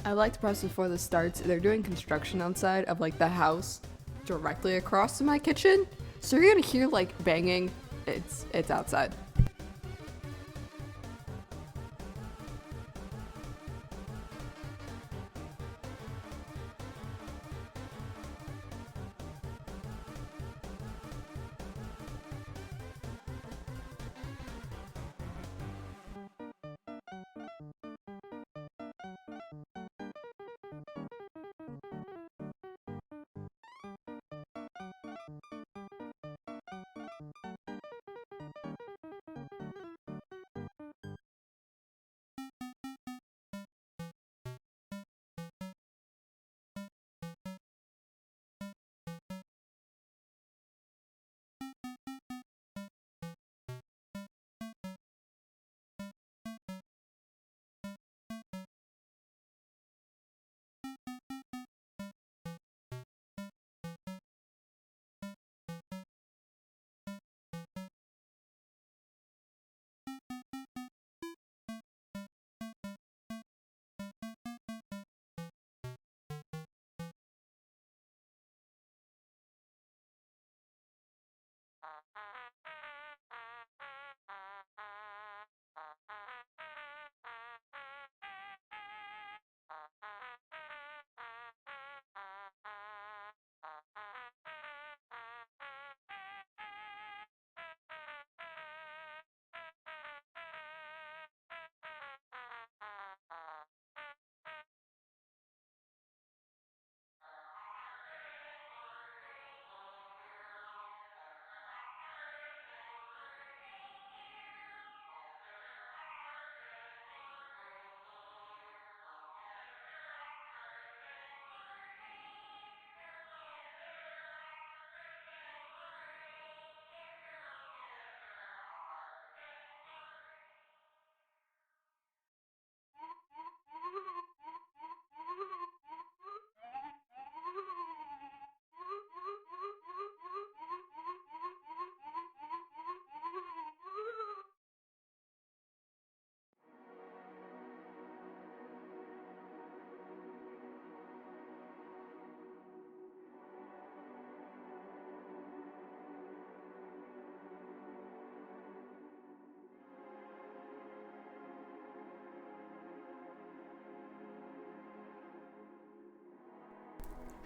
I like to press before this starts. They're doing construction outside of like the house directly across from my kitchen. So you're gonna hear like banging. It's outside.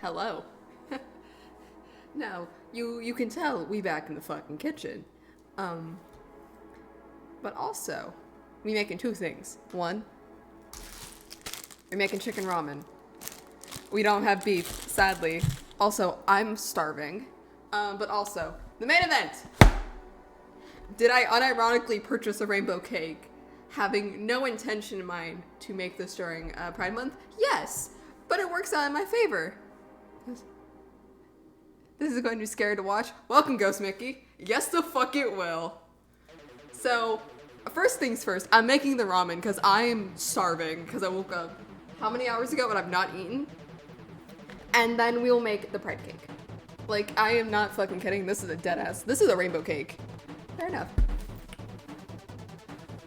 Hello. Now, you can tell we back in the fucking kitchen. Um, but also, we making two things. One, we're making chicken ramen. We don't have beef, sadly. Also, I'm starving. But also, the main event! Did I unironically purchase a rainbow cake, having no intention in mind to make this during Pride Month? Yes! But it works out in my favor. This is going to be scary to watch. Welcome, Ghost Mickey. Yes, the fuck it will. So, first things first, I'm making the ramen because I am starving because I woke up how many hours ago and I've not eaten? And then we'll make the pride cake. Like, I am not fucking kidding. This is a dead ass. This is a rainbow cake. Fair enough.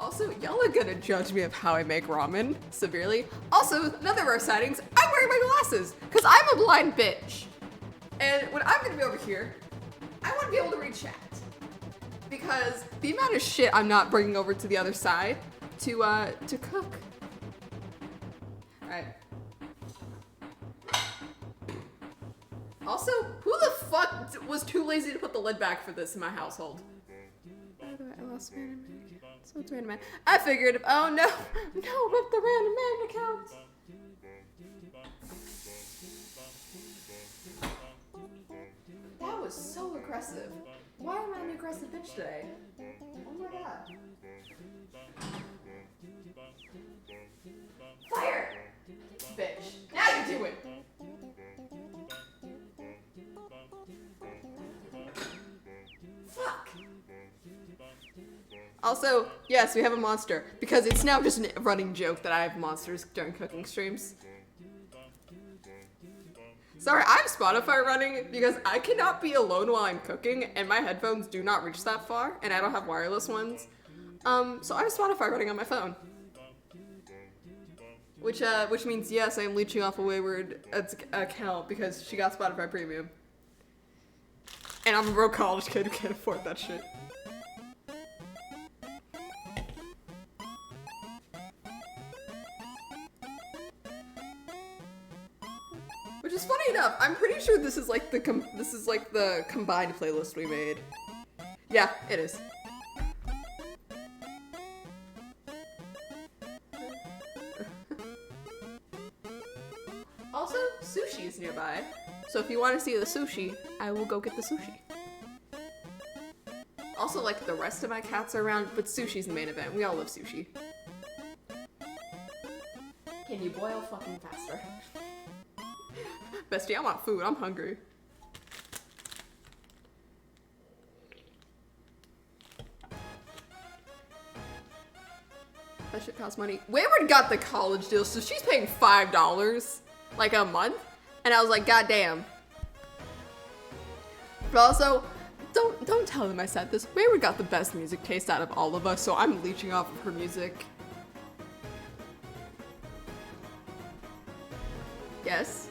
Also, y'all are gonna judge me of how I make ramen severely. Also, another of our sightings, I'm wearing my glasses because I'm a blind bitch. And when I'm gonna be over here, I want to be able to read chat. Because the amount of shit I'm not bringing over to the other side to cook. Alright. Also, who the fuck was too lazy to put the lid back for this in my household? By the way, I lost random man account. So it's random man. I figured, oh no, no, rip the random man account. That was so aggressive. Why am I an aggressive bitch today? Oh my god. Fire! Bitch. Now you do it! Fuck! Also, yes, we have a monster. Because it's now just a running joke that I have monsters during cooking streams. Sorry, I have Spotify running because I cannot be alone while I'm cooking and my headphones do not reach that far and I don't have wireless ones. So I have Spotify running on my phone. Which means yes, I am leeching off a Wayward account because she got Spotify Premium. And I'm a broke college kid who can't afford that shit. Which is funny enough, I'm pretty sure this is like the combined playlist we made. Yeah, it is. Also, sushi is nearby. So if you want to see the sushi, I will go get the sushi. Also, like, the rest of my cats are around, but sushi's the main event. We all love sushi. Can you boil fucking faster? Bestie, I want food. I'm hungry. That shit costs money. Wayward got the college deal, so she's paying $5 like a month. And I was like, God damn. But also, don't tell them I said this. Wayward got the best music taste out of all of us, so I'm leeching off of her music. Yes.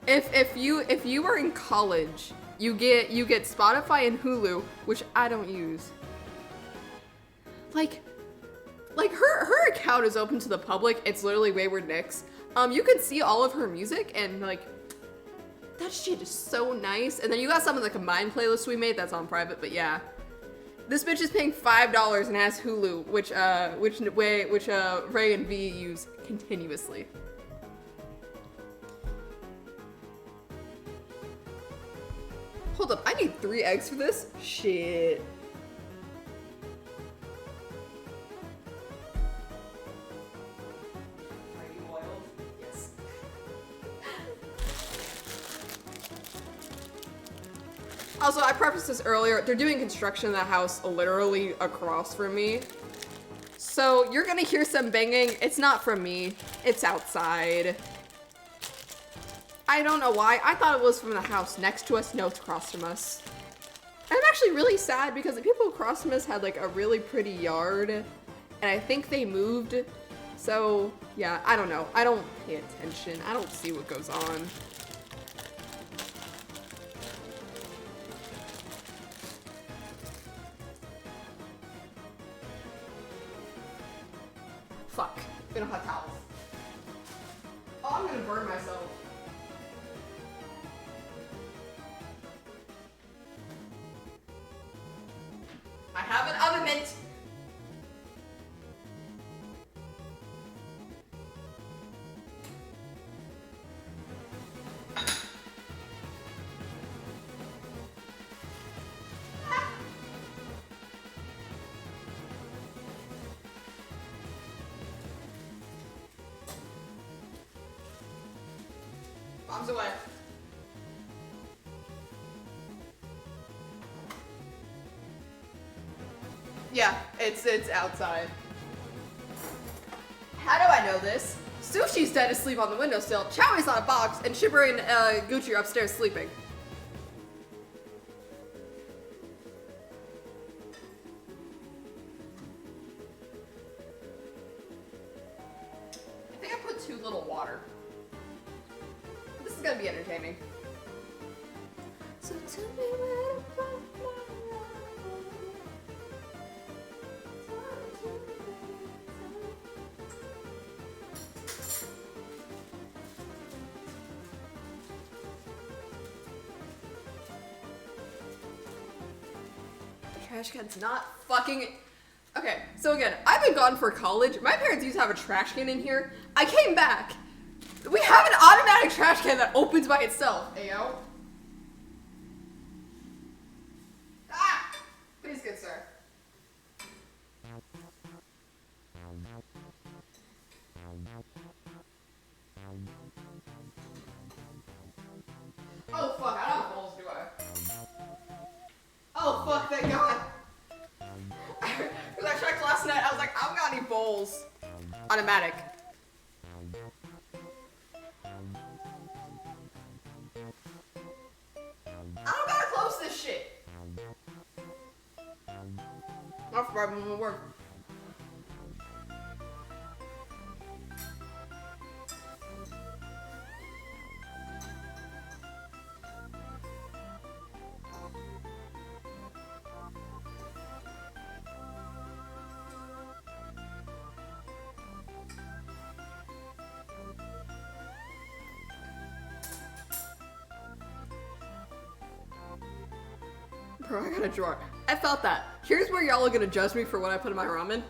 If you were in college, you get Spotify and Hulu, which I don't use. Like her account is open to the public. It's literally Wayward Nix. You can see all of her music and like that shit is so nice. And then you got some of the combined playlists we made that's on private, but yeah. This bitch is paying $5 and has Hulu, which Ray and V use continuously. Hold up, I need 3 eggs for this? Shit. Are you boiled? Yes. Also, I prefaced this earlier, they're doing construction in the house literally across from me. So you're gonna hear some banging. It's not from me, it's outside. I don't know why. I thought it was from the house next to us. No, it's across from us. I'm actually really sad because the people across from us had like a really pretty yard and I think they moved. So yeah, I don't know. I don't pay attention. I don't see what goes on. Fuck. We don't have towels. Oh, I'm gonna burn myself. I have an oven mitt. Bombs away. Yeah, it's outside. How do I know this? Sushi's dead asleep on the windowsill, Chowie's on a box, and Shibari and Gucci are upstairs sleeping. I think I put too little water. This is gonna be entertaining. So tell me where to find my love. Trash can's not fucking... Okay, so again, I've been gone for college. My parents used to have a trash can in here. I came back. We have an automatic trash can that opens by itself. Ayo. Ah! Please, good sir. Oh fuck, I don't have balls, do I? Oh fuck, thank God. Because I checked last night, I was like, I don't got any bowls. Automatic. I don't gotta close this shit. Not for my work. Bro, I got a drawer. I felt that. Here's where y'all are gonna judge me for what I put in my ramen.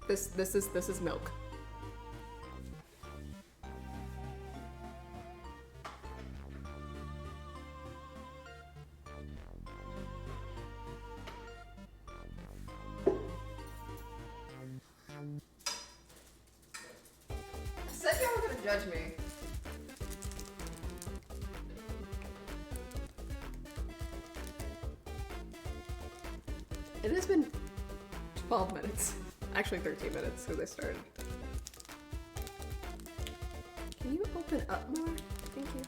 This is milk. I said y'all were gonna judge me. It has been 12 minutes. Actually 13 minutes because I started. Can you open up more? Thank you.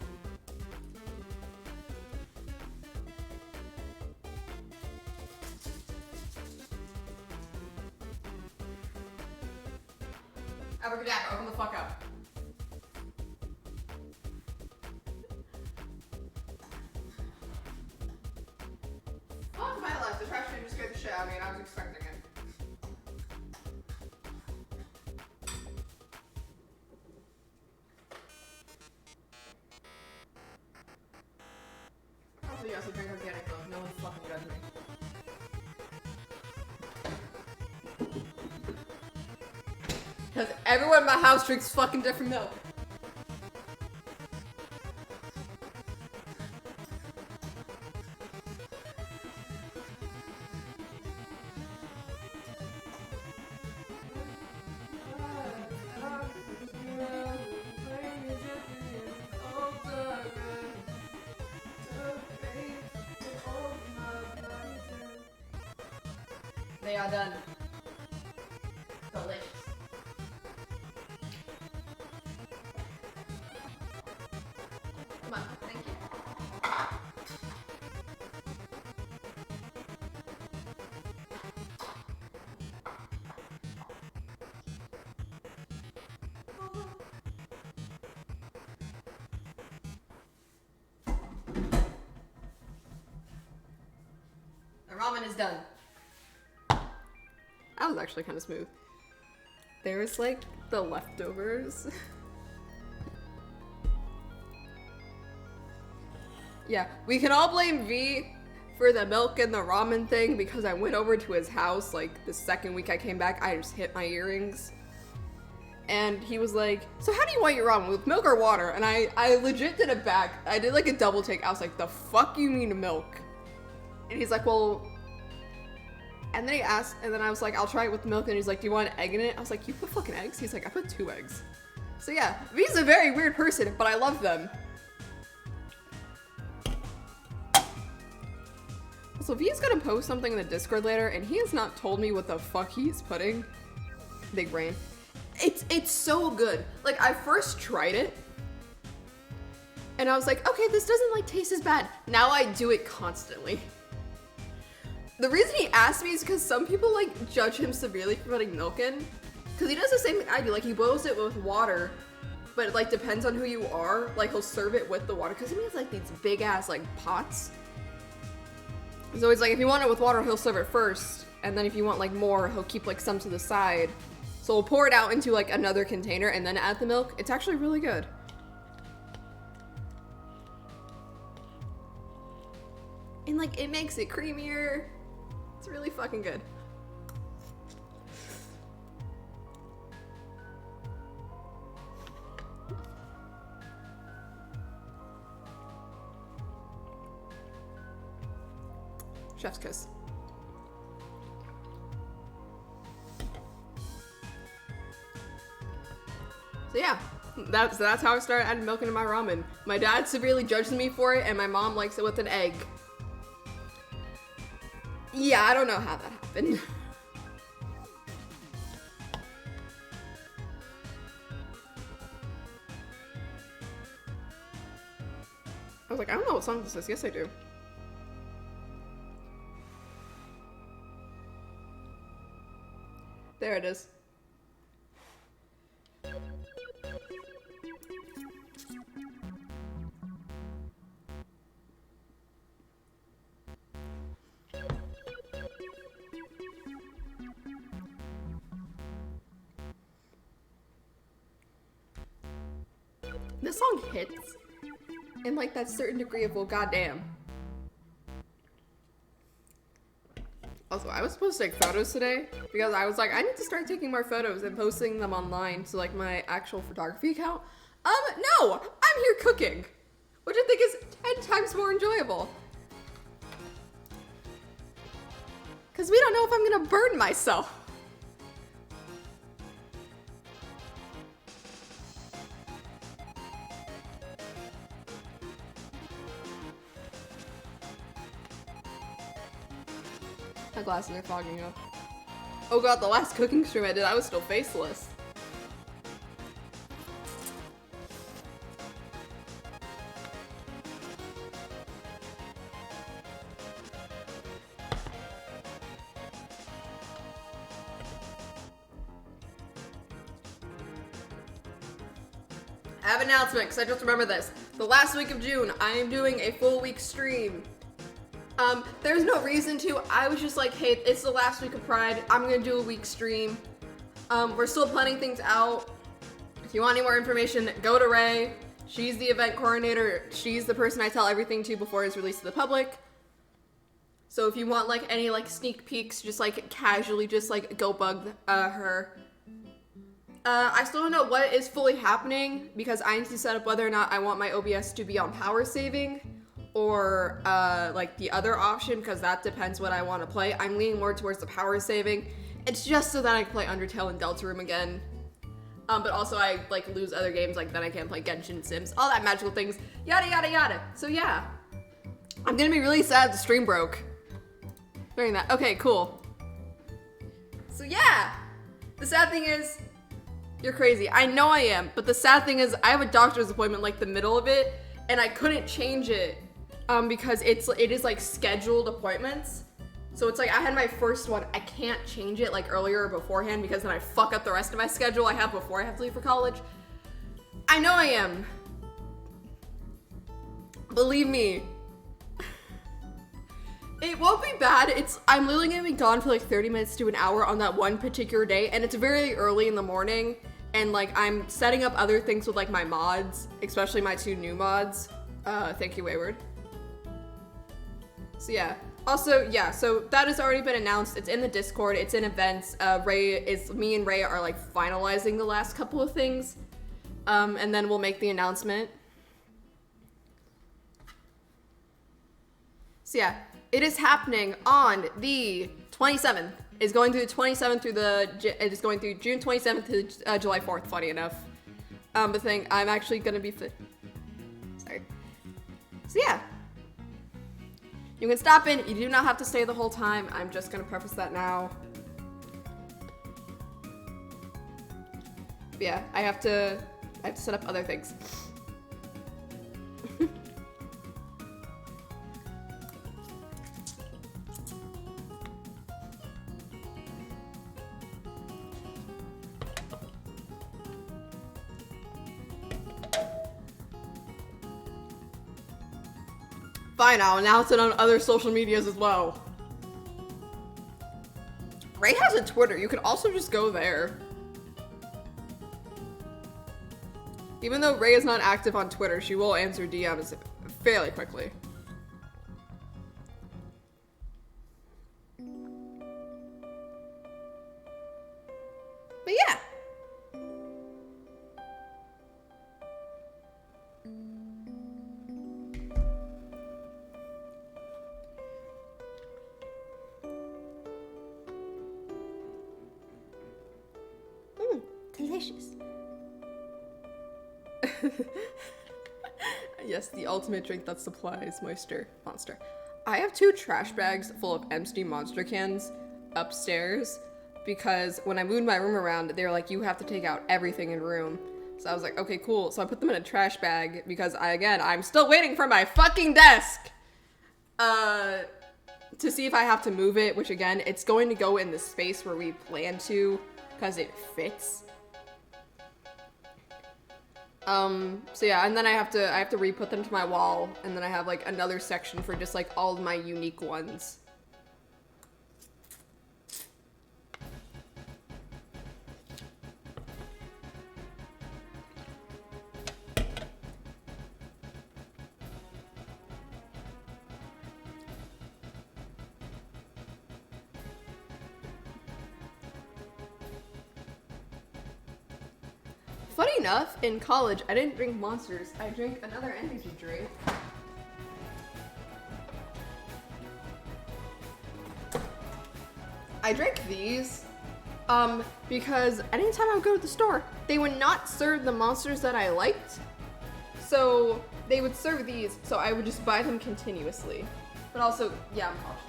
Abracadabra, open the fuck up. Fuck my life, the trash can just scared the shit out of me and I was expecting it. Also, yes, I drink organic milk. No one fucking judge me. Because everyone in my house drinks fucking different milk. They are done. Delicious. Come on, thank you. The ramen is done. That was actually kind of smooth. There's like the leftovers. Yeah, we can all blame V for the milk and the ramen thing because I went over to his house like the second week I came back. I just hit my earrings. And he was like, so how do you want your ramen, with milk or water? And I legit did it back. I did like a double take. I was like, the fuck you mean milk? And he's like, well... And then he asked, and then I was like, I'll try it with milk. And he's like, do you want an egg in it? I was like, you put fucking eggs? He's like, I put 2 eggs. So yeah, V's a very weird person, but I love them. So V's gonna post something in the Discord later, and he has not told me what the fuck he's putting. Big brain. It's so good. Like, I first tried it, and I was like, okay, this doesn't like taste as bad. Now I do it constantly. The reason he asked me is because some people like judge him severely for putting milk in. Because he does the same thing I do. Like, he boils it with water, but it like depends on who you are. Like, he'll serve it with the water because he has like these big ass like pots. So it's like, if you want it with water, he'll serve it first. And then if you want like more, he'll keep like some to the side. So we'll pour it out into like another container and then add the milk. It's actually really good. And like, it makes it creamier. It's really fucking good. Chef's kiss. So yeah, that's how I started adding milk into my ramen. My dad severely judged me for it, and my mom likes it with an egg. Yeah, I don't know how that happened. I was like, I don't know what song this is. Yes, I do. There it is. This song hits in like that certain degree of, well, goddamn. Also, I was supposed to take photos today because I was like, I need to start taking more photos and posting them online to like my actual photography account. No, I'm here cooking, which I think is 10 times more enjoyable. Because we don't know if I'm gonna burn myself. My glasses are fogging up. Oh god, the last cooking stream I did, I was still faceless. I have an announcement, because I just remember this. The last week of June, I am doing a full week stream. There's no reason to. I was just like, hey, it's the last week of Pride. I'm gonna do a week stream. We're still planning things out. If you want any more information, go to Ray. She's the event coordinator. She's the person I tell everything to before it's released to the public. So if you want like any like sneak peeks, just like casually just like go bug her. I still don't know what is fully happening because I need to set up whether or not I want my OBS to be on power saving or like the other option, because that depends what I want to play. I'm leaning more towards the power saving. It's just so that I can play Undertale and Deltarune again. But also I like lose other games, like then I can't play Genshin, Sims, all that magical things, yada yada yada. So yeah, I'm gonna be really sad the stream broke during that. Okay, cool. So yeah, the sad thing is, you're crazy. I know I am, but the sad thing is I have a doctor's appointment like the middle of it, and I couldn't change it because it is like scheduled appointments. So it's like I had my first one. I can't change it like earlier or beforehand because then I fuck up the rest of my schedule I have before I have to leave for college. I know I am. Believe me. It won't be bad. I'm literally gonna be gone for like 30 minutes to an hour on that one particular day, and it's very early in the morning, and like I'm setting up other things with like my mods, especially my 2 new mods. Thank you, Wayward. So yeah. Also, yeah, so that has already been announced. It's in the Discord, it's in events. Me and Ray are like finalizing the last couple of things. And then we'll make the announcement. So yeah, it is happening on the 27th. It's going through the 27th it is going through June 27th to July 4th, funny enough. The thing, I'm actually gonna be sorry. So yeah. You can stop in, you do not have to stay the whole time. I'm just gonna preface that now. But yeah, I have to set up other things. Fine, I'll announce it on other social medias as well. Ray has a Twitter. You can also just go there. Even though Ray is not active on Twitter, she will answer DMs fairly quickly. But yeah. Delicious. Yes, the ultimate drink that supplies moisture. Monster. I have 2 trash bags full of empty Monster cans upstairs because when I moved my room around, they were like, you have to take out everything in room. So I was like, okay, cool. So I put them in a trash bag because I'm still waiting for my fucking desk to see if I have to move it, which again, it's going to go in the space where we plan to because it fits. So yeah, and then I have to re-put them to my wall, and then I have like another section for just like all of my unique ones. Funny enough, in college, I didn't drink Monsters. I drank another energy drink. I drank these because anytime I would go to the store, they would not serve the Monsters that I liked. So they would serve these, so I would just buy them continuously. But also, yeah, I'm cautious.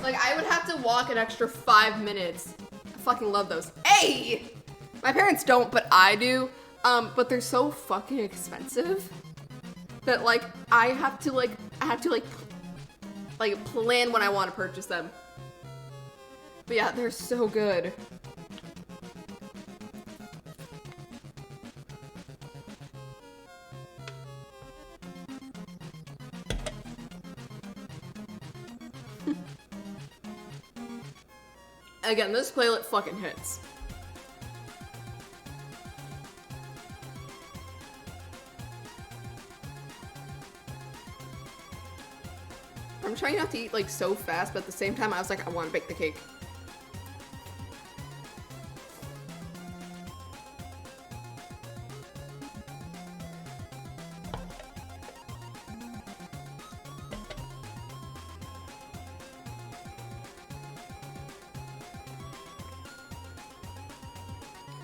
Like, I would have to walk an extra 5 minutes. I fucking love those. Hey! My parents don't, but I do. But they're so fucking expensive that, like, I have to plan when I want to purchase them. But yeah, they're so good. Again, this playlet fucking hits. I'm trying not to eat like so fast, but at the same time I was like, I want to bake the cake.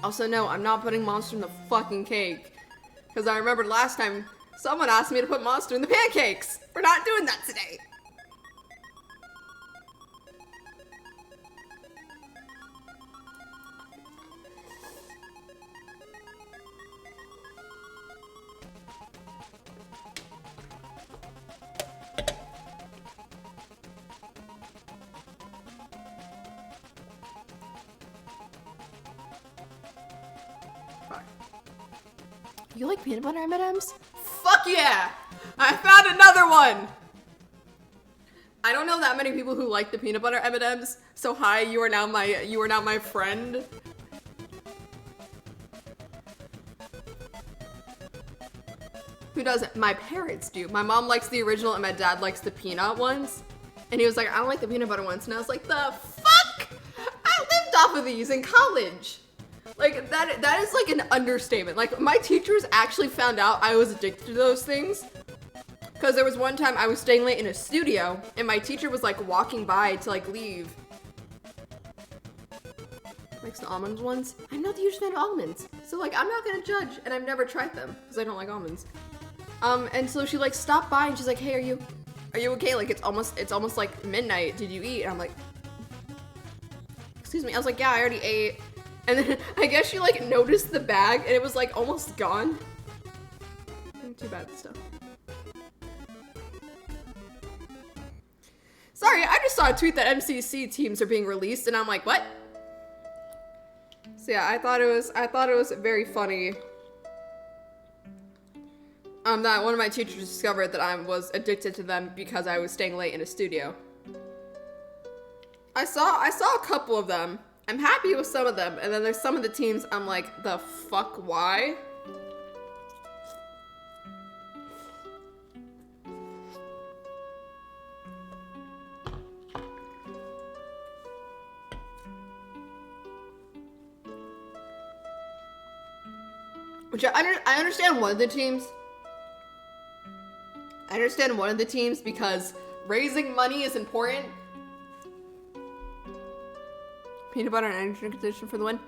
Also, no, I'm not putting Monster in the fucking cake. Because I remembered last time someone asked me to put Monster in the pancakes. We're not doing that today. You like peanut butter M&Ms? Fuck yeah! I found another one! I don't know that many people who like the peanut butter M&Ms, so hi, you are now my friend. Who doesn't? My parents do. My mom likes the original and my dad likes the peanut ones. And he was like, I don't like the peanut butter ones. And I was like, the fuck? I lived off of these in college. Like, that is like an understatement. Like, my teachers actually found out I was addicted to those things. Because there was one time I was staying late in a studio, and my teacher was like walking by to like leave. Likes the almond ones. I'm not the huge fan of almonds. So like, I'm not gonna judge, and I've never tried them, because I don't like almonds. And so she like stopped by and she's like, hey, are you okay? Like, it's almost like midnight. Did you eat? And I'm like, excuse me. I was like, yeah, I already ate. And then I guess she like noticed the bag and it was like almost gone. Too bad stuff. Sorry, I just saw a tweet that MCC teams are being released and I'm like, what? So yeah, I thought it was very funny. That one of my teachers discovered that I was addicted to them because I was staying late in a studio. I saw a couple of them. I'm happy with some of them, and then there's some of the teams I'm like, the fuck, why? Which I understand one of the teams. I understand one of the teams because raising money is important. Peanut butter and energy drink edition for the win.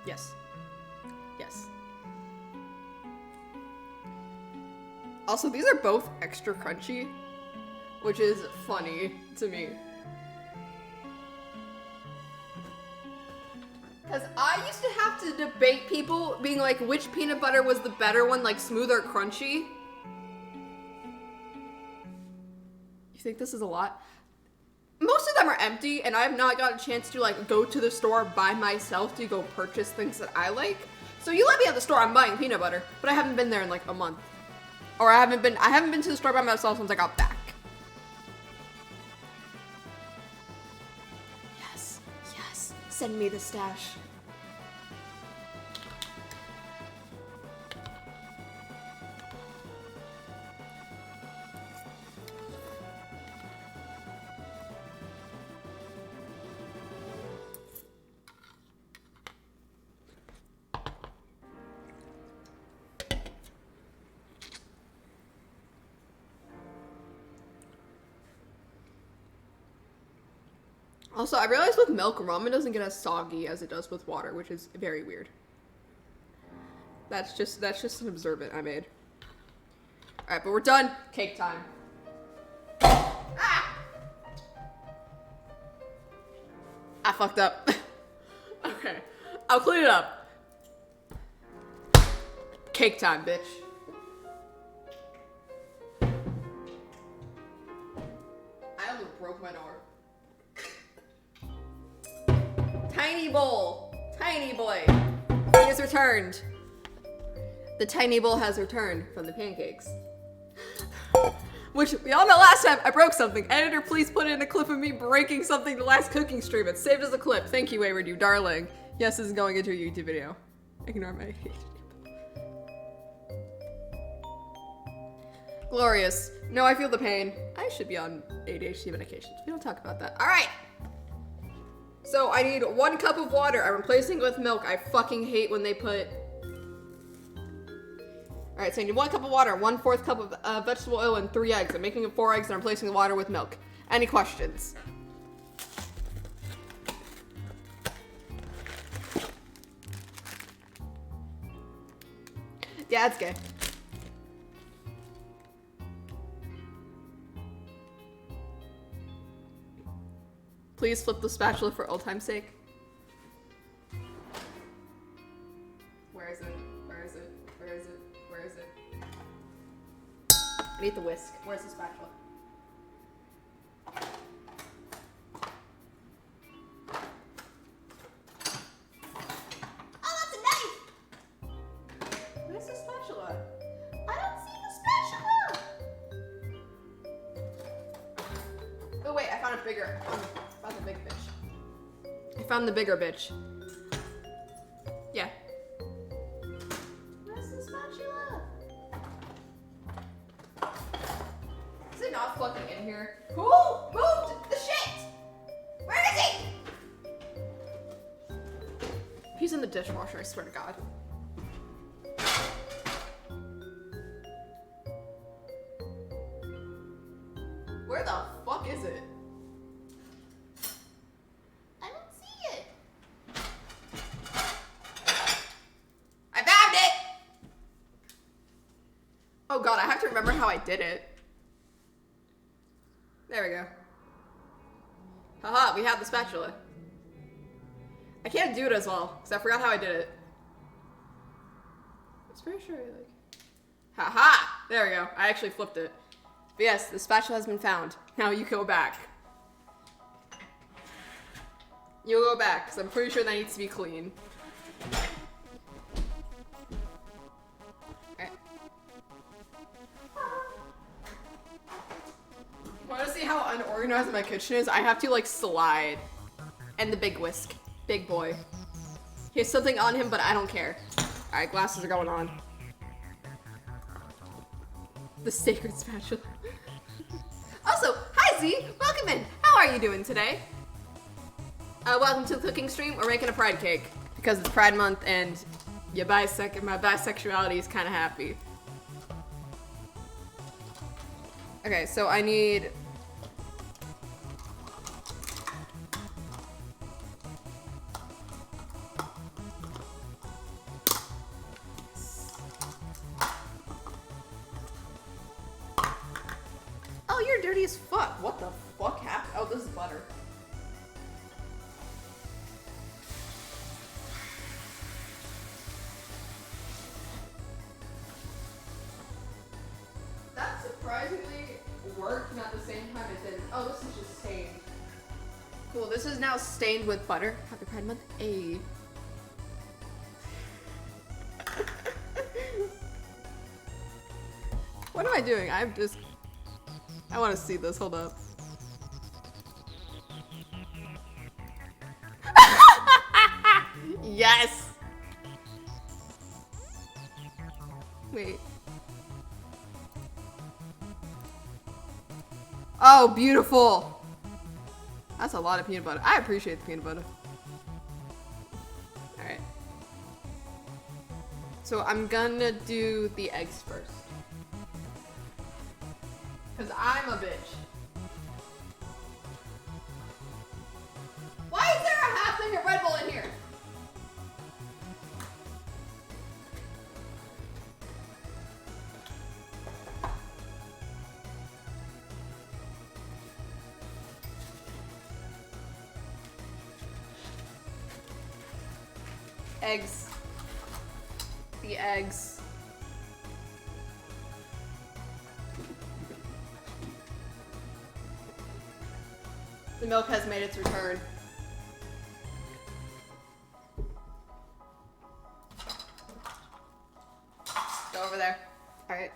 Yes. Yes. Also, these are both extra crunchy, which is funny to me. Because I used to have to debate people being like, which peanut butter was the better one, like smooth or crunchy? You think this is a lot? Most of them are empty, and I have not got a chance to like go to the store by myself to go purchase things that I like. So you let me at the store, I'm buying peanut butter, but I haven't been there in like a month. Or I haven't been to the store by myself since I got back. Yes, yes, send me the stash. Also, I realized with milk, ramen doesn't get as soggy as it does with water, which is very weird. That's just an observant I made. All right, but we're done. Cake time. Ah! I fucked up. Okay, I'll clean it up. Cake time, bitch. I almost broke my door. Tiny bowl. Tiny boy. He has returned. The tiny bowl has returned from the pancakes. Which, we all know last time I broke something. Editor, please put in a clip of me breaking something the last cooking stream. It's saved as a clip. Thank you, Wayward, you darling. Yes, this is going into a YouTube video. Ignore my hate. Glorious. No, I feel the pain. I should be on ADHD medications. We don't talk about that. All right. So I need 1 cup of water. I'm replacing it with milk. I fucking hate when they put... All right, so I need 1 cup of water, 1/4 cup of vegetable oil, and 3 eggs. I'm making it 4 eggs, and I'm replacing the water with milk. Any questions? Yeah, it's gay. Please flip the spatula for old time's sake. Where is it? Where is it? Where is it? Where is it? I need the whisk. Where's the spatula? Oh, that's a knife! Where's the spatula? I don't see the spatula! Oh wait, I found a bigger. I found the big bitch. I found the bigger bitch. Yeah. Where's the spatula? Is it not fucking in here? Who moved the shit? Where is he? He's in the dishwasher, I swear to God. Where the fuck is it? I don't see it. I found it! Oh God, I have to remember how I did it. There we go. Haha, we have the spatula. I can't do it as well, because I forgot how I did it. I was pretty sure I like... Haha! There we go. I actually flipped it. But yes, the spatula has been found. Now you go back. You'll go back, because I'm pretty sure that needs to be clean. Alright. Want to see how unorganized my kitchen is? I have to, like, slide. And the big whisk. Big boy. He has something on him, but I don't care. Alright, glasses are going on. The sacred spatula. Also, hi Z! Welcome in! How are you doing today? Welcome to the cooking stream. We're making a pride cake. Because it's Pride Month and my bisexuality is kind of happy. Okay, so I need... Oh, you're dirty as fuck. What the fuck happened? Oh, this is butter. That surprisingly worked, and at the same time it didn't. Oh, this is just stained. Cool, this is now stained with butter. Happy Pride Month. Ayy. What am I doing? I'm just... I want to see this. Hold up. Yes! Wait. Oh, beautiful! That's a lot of peanut butter. I appreciate the peanut butter. Alright. So I'm gonna do the eggs first. Because I'm a bitch. Eggs. The eggs. The milk has made its return. Go over there. Alright.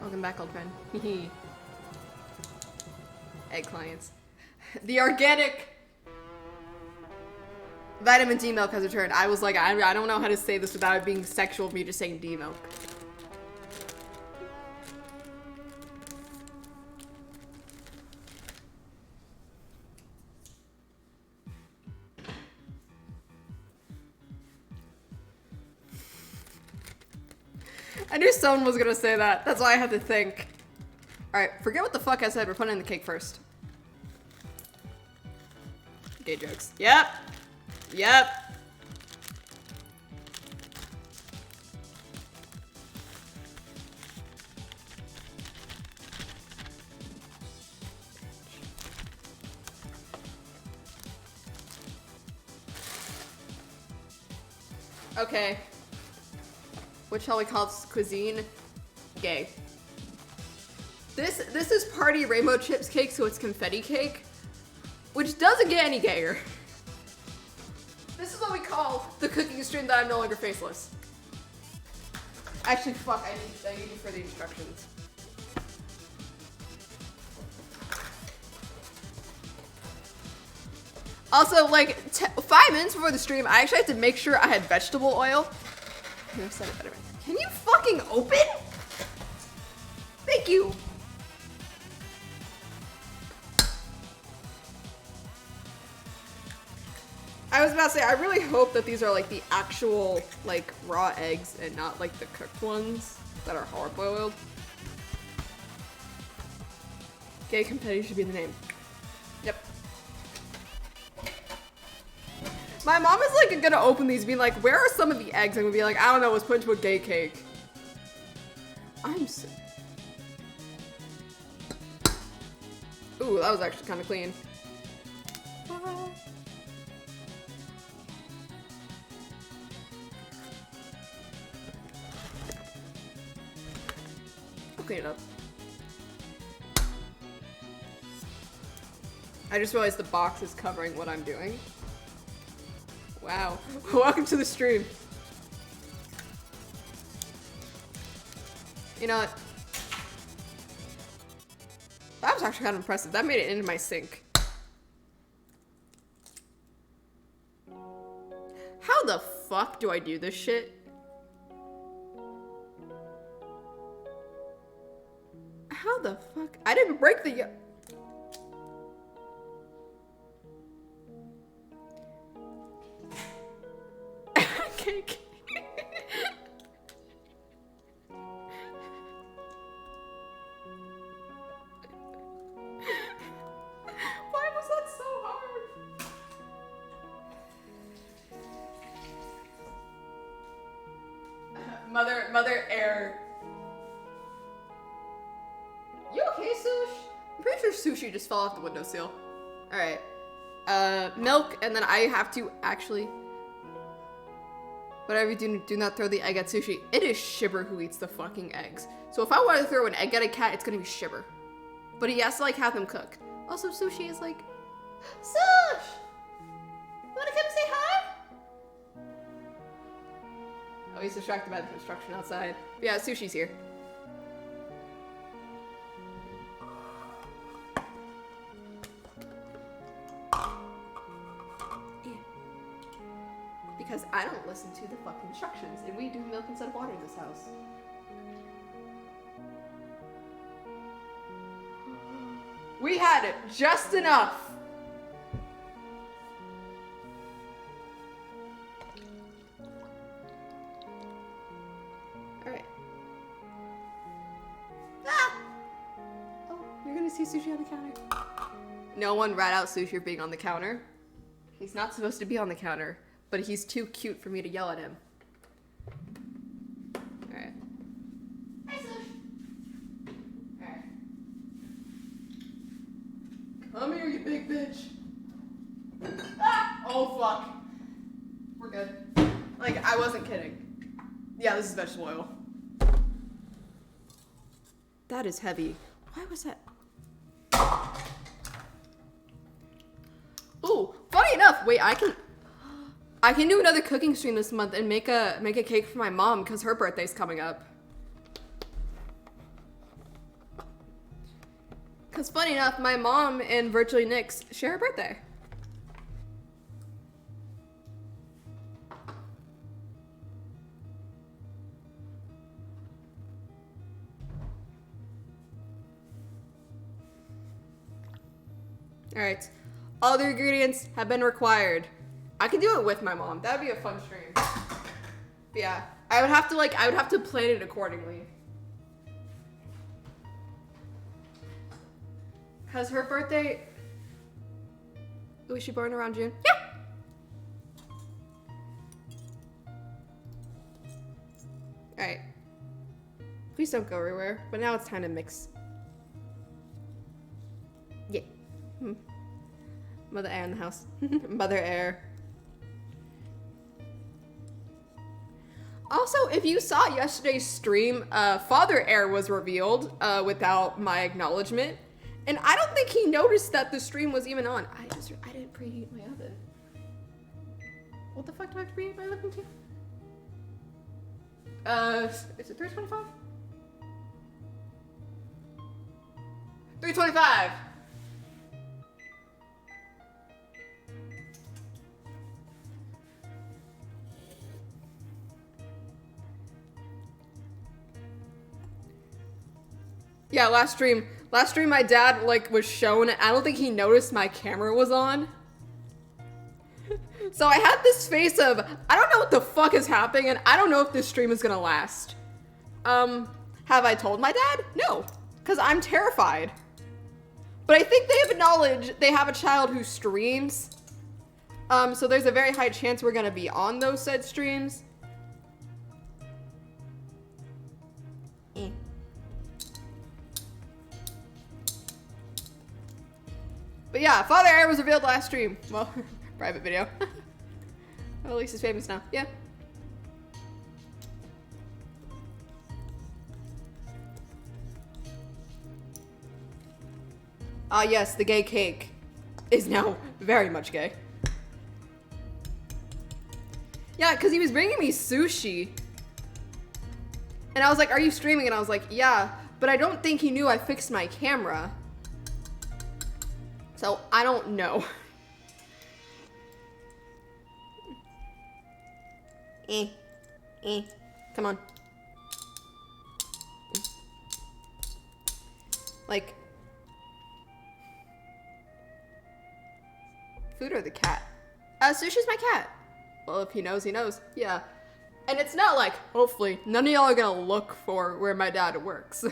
Welcome back, old friend. Egg clients. The organic vitamin D milk has returned. I was like, I don't know how to say this without it being sexual of me just saying D milk. I knew someone was gonna say that. That's why I had to think. Alright, forget what the fuck I said. We're putting in the cake first. Gay jokes. Yep. Yep. Okay. What shall we call this cuisine? Gay. This is party rainbow chips cake, so it's confetti cake, which doesn't get any gayer. This is what we call the cooking stream that I'm no longer faceless. Actually, fuck, I need you for the instructions. Also, like, 5 minutes before the stream, I actually had to make sure I had vegetable oil. I've said it better. Can you fucking open? Thank you. I was about to say, I really hope that these are like the actual like raw eggs and not like the cooked ones that are hard boiled. Gay confetti should be the name. Yep. My mom is like gonna open these being like, where are some of the eggs? And we'll be like, I don't know, let's put into a gay cake. I'm so... Ooh, that was actually kind of clean. I'll clean it up. I just realized the box is covering what I'm doing. Wow. Welcome to the stream. You know what? That was actually kind of impressive. That made it into my sink. How the fuck do I do this shit? How the fuck? I didn't break the... Cake. Why was that so hard? Mother error. You okay, Sush? I'm pretty sure Sushi just fell off the windowsill. Alright. Milk, and then I have to actually... Whatever you do not throw the egg at Sushi. It is Shibber who eats the fucking eggs. So if I want to throw an egg at a cat, it's gonna be Shibber. But he has to like have them cook. Also, Sushi is like, Sush! You wanna come say hi? Oh, he's distracted by the construction outside. But yeah, Sushi's here. Because I don't listen to the fucking instructions, and we do milk instead of water in this house. We had it just enough. Alright. Ah! Oh, you're gonna see Sushi on the counter. No one rat out Sushi being on the counter. He's not supposed to be on the counter. But he's too cute for me to yell at him. Alright. Hi, Sush. Alright. Come here, you big bitch. Ah! Oh, fuck. We're good. Like, I wasn't kidding. Yeah, this is vegetable oil. That is heavy. Why was that? Ooh, funny enough. Wait, I can do another cooking stream this month and make a cake for my mom because her birthday's coming up. Because funny enough, my mom and Virtually Nyx share a birthday. All right, all the ingredients have been required. I can do it with my mom. That would be a fun stream. But yeah, I would have to plan it accordingly. Cause her birthday, was she born around June? Yeah. All right. Please don't go everywhere. But now it's time to mix. Yeah. Mother Air in the house. Mother Air. Also, if you saw yesterday's stream, Father Air was revealed without my acknowledgement. And I don't think he noticed that the stream was even on. I didn't preheat my oven. What the fuck do I have to preheat my oven to? Is it 325? 325! Yeah, last stream my dad was shown. I don't think he noticed my camera was on. So I had this face of, I don't know what the fuck is happening and I don't know if this stream is gonna last. Have I told my dad? No, because I'm terrified. But I think they have acknowledged they have a child who streams. So there's a very high chance we're gonna be on those said streams. But yeah, Father Air was revealed last stream. Well, private video. Well, at least he's famous now. Yeah. Ah, yes, the gay cake is now very much gay. Yeah, because he was bringing me sushi. And I was like, are you streaming? And I was like, yeah. But I don't think he knew I fixed my camera. So, I don't know. Come on. Like, food or the cat? Sushi's my cat. Well, if he knows, he knows. Yeah. And it's not like, hopefully, none of y'all are gonna look for where my dad works.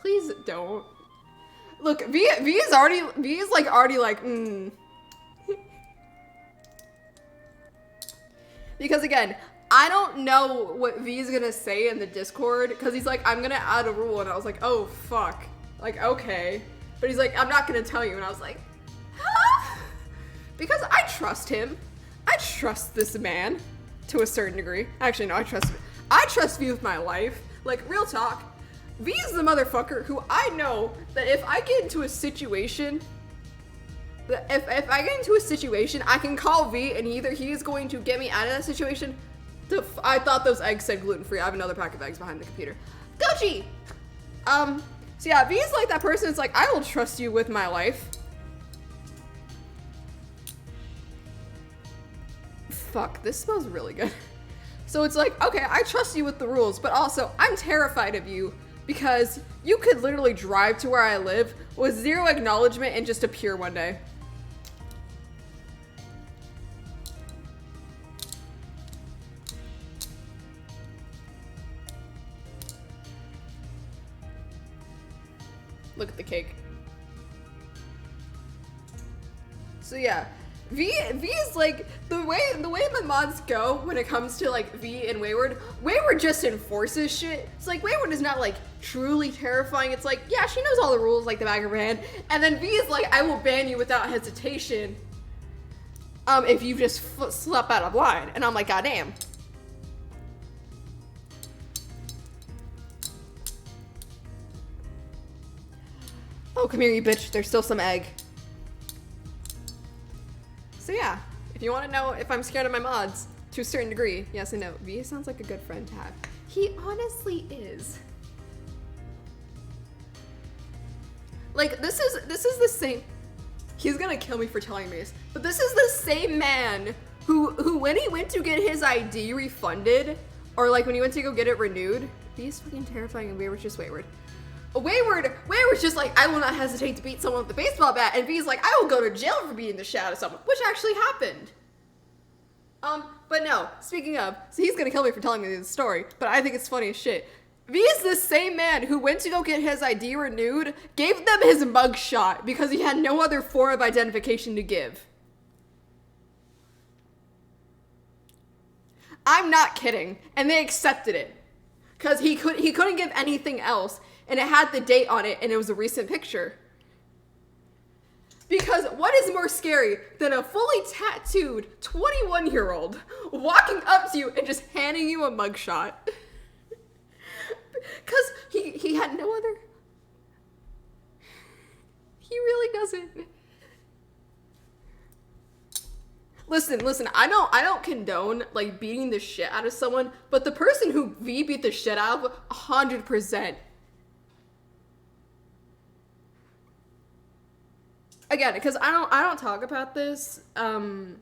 Please don't. Look, V is already Because again, I don't know what V is gonna say in the Discord, because he's like, I'm gonna add a rule, and I was like, oh fuck. Like, okay. But he's like, I'm not gonna tell you, and I was like, huh? Because I trust him. I trust this man to a certain degree. Actually, no, I trust V with my life. Like, real talk. V is the motherfucker who I know that if I get into a situation, if I get into a situation, I can call V and either he is going to get me out of that situation. I thought those eggs said gluten-free. I have another pack of eggs behind the computer. Gochi! So yeah, V is like that person. It's like, I will trust you with my life. Fuck, this smells really good. So it's like, okay, I trust you with the rules, but also I'm terrified of you because you could literally drive to where I live with zero acknowledgement and just appear one day. Look at the cake. So yeah, V is like the way my mods go when it comes to like V and Wayward. Wayward just enforces shit. It's like Wayward is not like truly terrifying. It's like, yeah, she knows all the rules like the back of her hand. And then V is like, I will ban you without hesitation. If you just slap out of line. And I'm like, goddamn. Oh, come here, you bitch. There's still some egg. So yeah, if you want to know if I'm scared of my mods, to a certain degree, yes and no. V sounds like a good friend to have. He honestly is. Like, this is the same. He's gonna kill me for telling me this, but this is the same man who when he went to get his ID refunded, or like when he went to go get it renewed, V's fucking terrifying and Wayward's just Wayward. Wayward's just like, I will not hesitate to beat someone with a baseball bat, and V's like, I will go to jail for beating the shit out of someone, which actually happened. But no, speaking of, so he's gonna kill me for telling me this story, but I think it's funny as shit. V is the same man who went to go get his ID renewed, gave them his mugshot because he had no other form of identification to give. I'm not kidding, and they accepted it. Because he couldn't give anything else, and it had the date on it, and it was a recent picture. Because what is more scary than a fully tattooed 21-year-old walking up to you and just handing you a mugshot? Because he had no other... He really doesn't. Listen, I don't condone, like, beating the shit out of someone, but the person who V beat the shit out of, 100%. Again, because I don't talk about this, and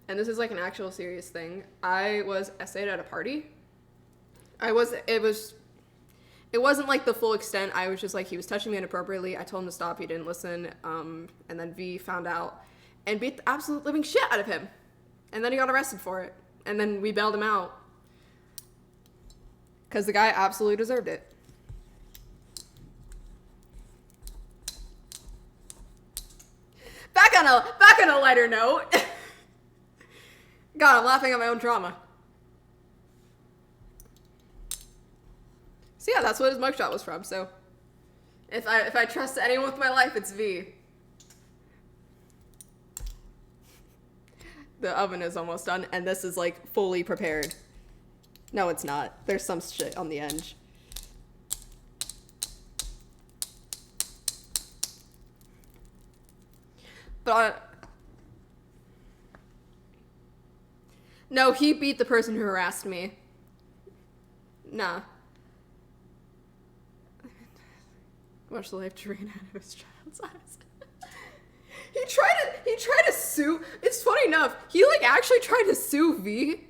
this is like an actual serious thing. I was essayed at a party. It wasn't like the full extent. I was just like, he was touching me inappropriately. I told him to stop. He didn't listen. And then V found out and beat the absolute living shit out of him. And then he got arrested for it. And then we bailed him out. Because the guy absolutely deserved it. Back on a lighter note. God, I'm laughing at my own trauma. So yeah, that's what his mugshot was from. So if I trust anyone with my life, it's V. The oven is almost done, and this is like fully prepared. No, it's not. There's some shit on the edge. But no, he beat the person who harassed me. Nah. Watch the life drain out of his child's eyes. He tried to sue. It's funny enough, he like actually tried to sue V,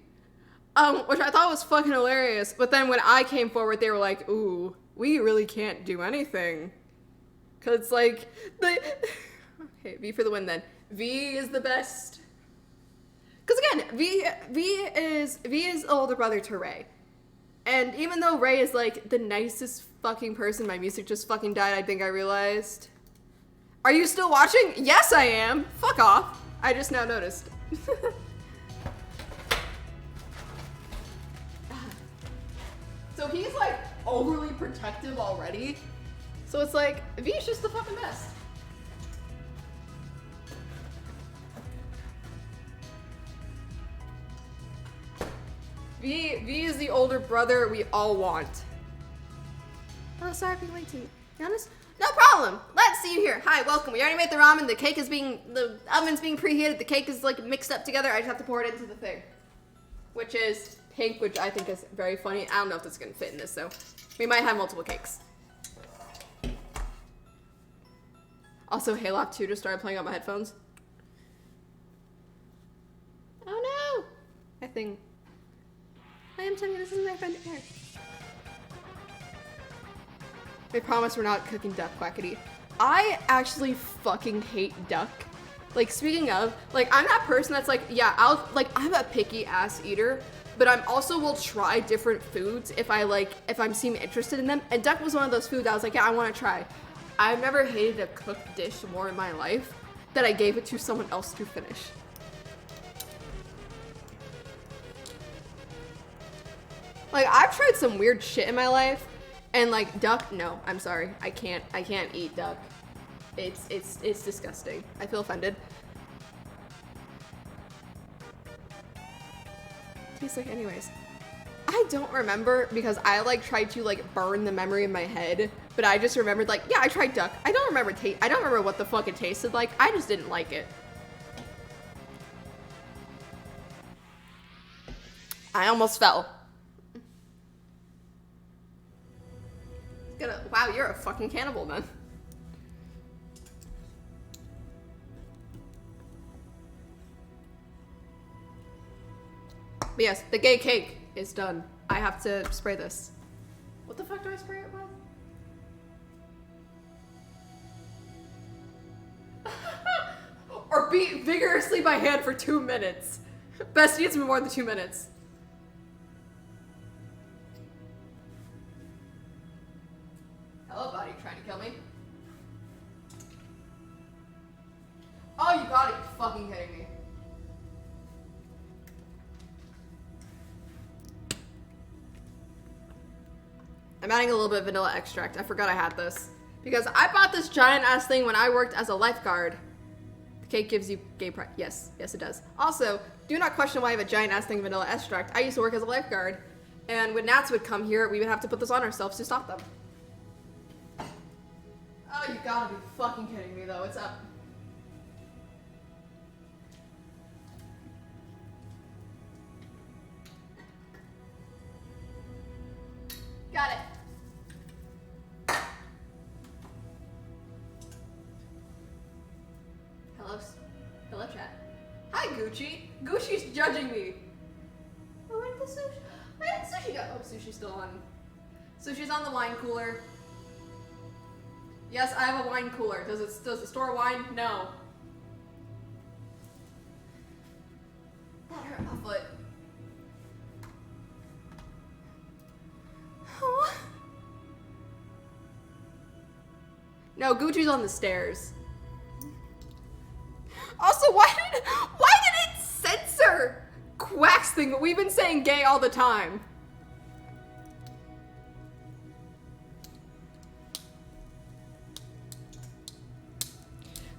which I thought was fucking hilarious. But then when I came forward, they were like, "Ooh, we really can't do anything," cause like okay, V for the win then. V is the best. Cause again, V is the older brother to Ray, and even though Ray is like the nicest fucking person, my music just fucking died. I think I realized. Are you still watching? Yes, I am. Fuck off. I just now noticed. So he's like overly protective already. So it's like, V's just the fucking best. V is the older brother we all want. Oh, sorry for being late to you. Be honest? No problem. Let's see you here. Hi, welcome. We already made the ramen. The oven's being preheated. The cake is like mixed up together. I just have to pour it into the thing, which is pink, which I think is very funny. I don't know if this is gonna fit in this, so we might have multiple cakes. Also, Halop 2 just started playing on my headphones. Oh no! I am telling you, this is my friend Eric. I promise we're not cooking duck quackity. I actually fucking hate duck. Like, speaking of, like, I'm that person that's like, yeah, I'm a picky ass eater, but I'm also will try different foods if I'm seem interested in them. And duck was one of those foods I was like, yeah, I want to try. I've never hated a cooked dish more in my life that I gave it to someone else to finish. Like, I've tried some weird shit in my life, And like duck, no, I'm sorry. I can't eat duck. It's disgusting. I feel offended. Tastes like anyways. I don't remember because I like tried to like burn the memory in my head, but I just remembered like, yeah, I tried duck. I don't remember what the fuck it tasted like. I just didn't like it. I almost fell. Wow, you're a fucking cannibal then. But yes, the gay cake is done. I have to spray this. What the fuck do I spray it with? Or beat vigorously by hand for 2 minutes. Best needs more than 2 minutes. Hello, buddy. Trying to kill me? Oh, you gotta be fucking kidding me. I'm adding a little bit of vanilla extract. I forgot I had this. Because I bought this giant ass thing when I worked as a lifeguard. The cake gives you gay pride. Yes, yes it does. Also, do not question why I have a giant ass thing of vanilla extract. I used to work as a lifeguard. And when gnats would come here, we would have to put this on ourselves to stop them. Oh, you gotta be fucking kidding me though. It's up. Got it. Hello chat. Hi Gucci. Gucci's judging me. Oh, where did the sushi? Where did sushi go? Oh, sushi's still on. Sushi's on the wine cooler. Yes, I have a wine cooler. Does it store wine? No. That hurt my foot. Oh. No, Gucci's on the stairs. Also, why did it censor Quack's thing? But we've been saying gay all the time.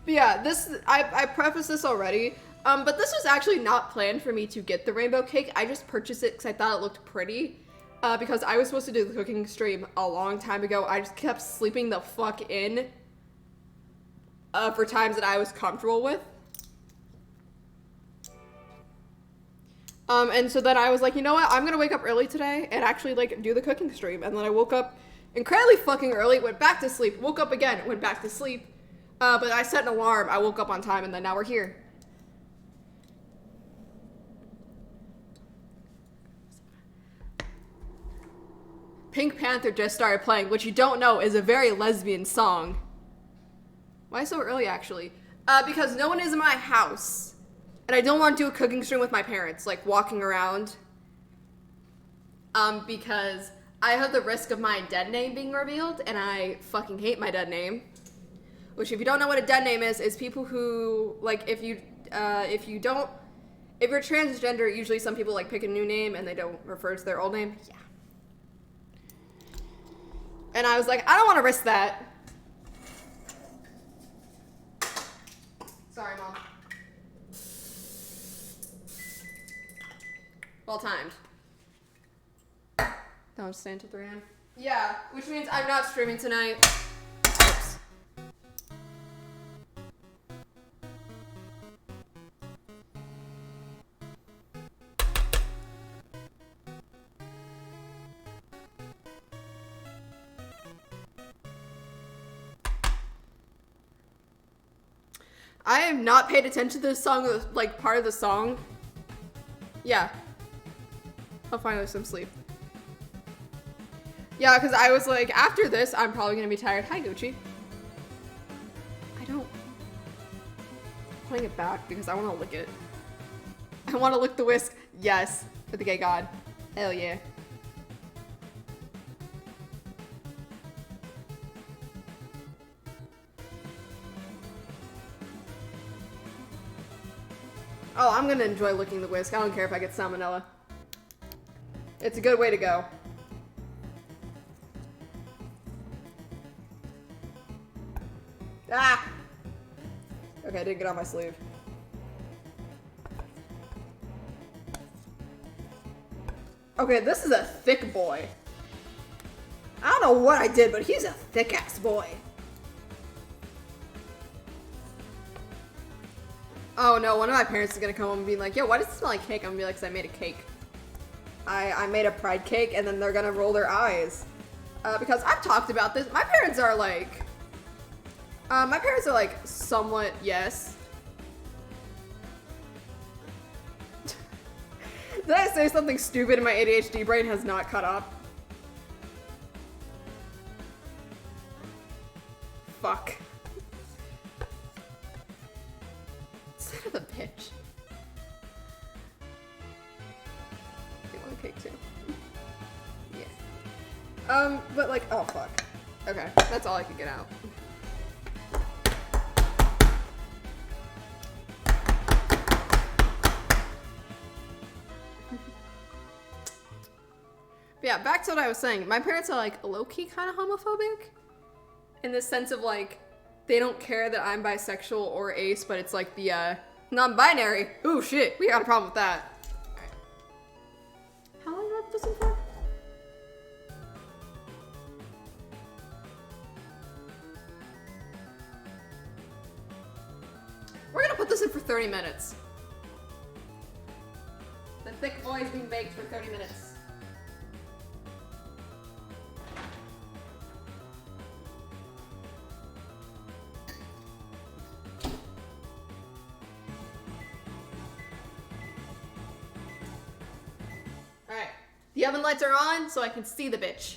But yeah, I prefaced this already, but this was actually not planned for me to get the rainbow cake. I just purchased it because I thought it looked pretty, because I was supposed to do the cooking stream a long time ago. I just kept sleeping the fuck in for times that I was comfortable with. And so then I was like, you know what, I'm gonna wake up early today and actually like do the cooking stream. And then I woke up incredibly fucking early, went back to sleep, woke up again, went back to sleep. But I set an alarm, I woke up on time, and then now we're here. Pink Panther just started playing, which you don't know is a very lesbian song. Why so early, actually? Because no one is in my house. And I don't want to do a cooking stream with my parents, like walking around. Because I have the risk of my dead name being revealed, and I fucking hate my dead name. Which, if you don't know what a dead name is people who, like, if you're transgender, usually some people, like, pick a new name and they don't refer to their old name. Yeah. And I was like, I don't want to risk that. Sorry, Mom. Well timed. Don't stay until 3 a.m. Yeah, which means I'm not streaming tonight. Oops. I have not paid attention to this song, like part of the song. Yeah. I'll find some sleep. Yeah, because I was like, after this, I'm probably going to be tired. Hi, Gucci. I'm putting it back because I want to lick it. I want to lick the whisk. Yes, for the gay god. Hell yeah. Oh, I'm going to enjoy licking the whisk. I don't care if I get salmonella. It's a good way to go. Ah! Okay, I didn't get on my sleeve. Okay, this is a thick boy. I don't know what I did, but he's a thick-ass boy. Oh no, one of my parents is gonna come home and be like, yo, why does it smell like cake? I'm gonna be like, 'cause I made a cake. I made a pride cake, and then they're gonna roll their eyes. Because I've talked about this. My parents are like, somewhat, yes. Did I say something stupid and my ADHD brain has not caught up? Fuck. Son of a bitch. You want a cake too? Yeah. But like, oh fuck. Okay, that's all I could get out. But yeah, back to what I was saying. My parents are like low-key kind of homophobic. In the sense of like, they don't care that I'm bisexual or ace, but it's like the non-binary. Ooh shit, we got a problem with that. Right. How long do I have this in for? We're gonna put this in for 30 minutes. The thick boy's being baked for 30 minutes. Alright. The oven lights are on, so I can see the bitch.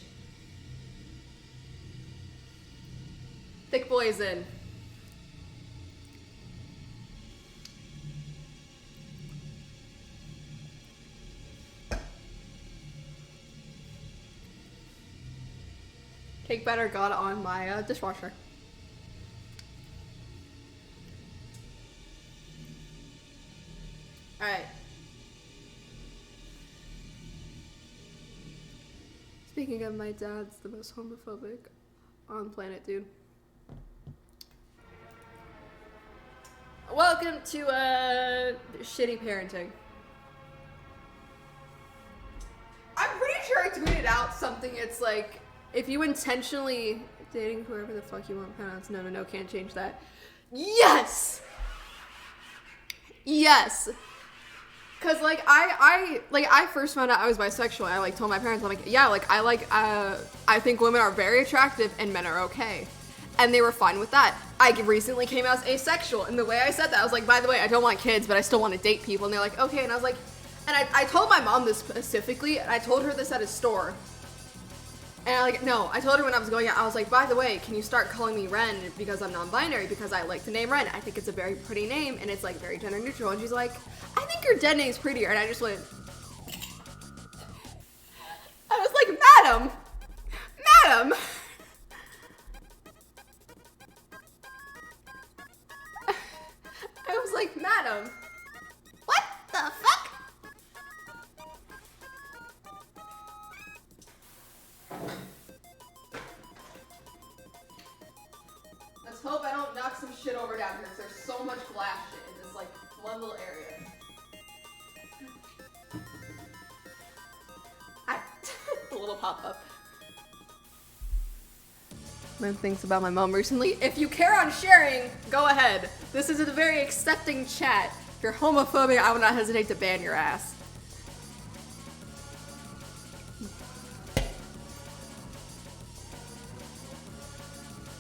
Thick boy is in. Cake batter got on my dishwasher. Alright. Speaking of, my dad's the most homophobic on the planet, dude. Welcome to shitty parenting. I'm pretty sure I tweeted out something. It's like, if you intentionally dating whoever the fuck you want to pronounce, no, can't change that. Yes! Yes! Cause like I first found out I was bisexual. I like told my parents, I'm like, yeah, like I think women are very attractive and men are okay. And they were fine with that. I recently came out as asexual, and the way I said that, I was like, by the way, I don't want kids, but I still want to date people. And they're like, okay. And I was like, and I told my mom this specifically, and I told her this at a store. And I told her when I was going out, I was like, by the way, can you start calling me Ren because I'm non-binary, because I like the name Ren. I think it's a very pretty name, and it's like very gender neutral. And she's like, I think your dead name's prettier. And I just went, I was like, madam, I was like, madam, what the fuck? Let's hope I don't knock some shit over down here, because there's so much glass shit in this, like, one little area. A little pop-up. Learned things about my mom recently. If you care on sharing, go ahead. This is a very accepting chat. If you're homophobic, I would not hesitate to ban your ass.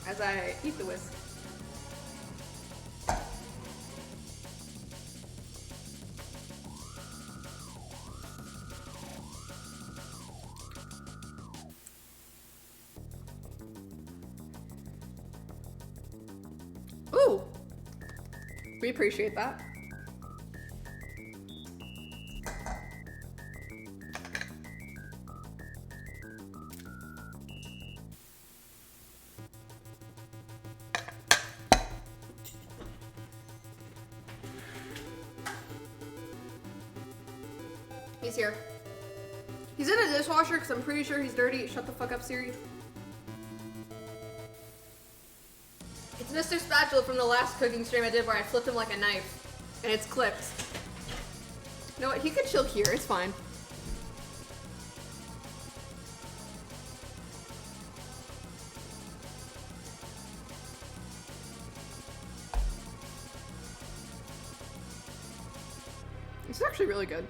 As I eat the whisk. Ooh! We appreciate that. He's here. He's in a dishwasher because I'm pretty sure he's dirty. Shut the fuck up, Siri. It's Mr. Spatula from the last cooking stream I did where I flipped him like a knife. And it's clipped. You know what? He could chill here. It's fine. It's actually really good.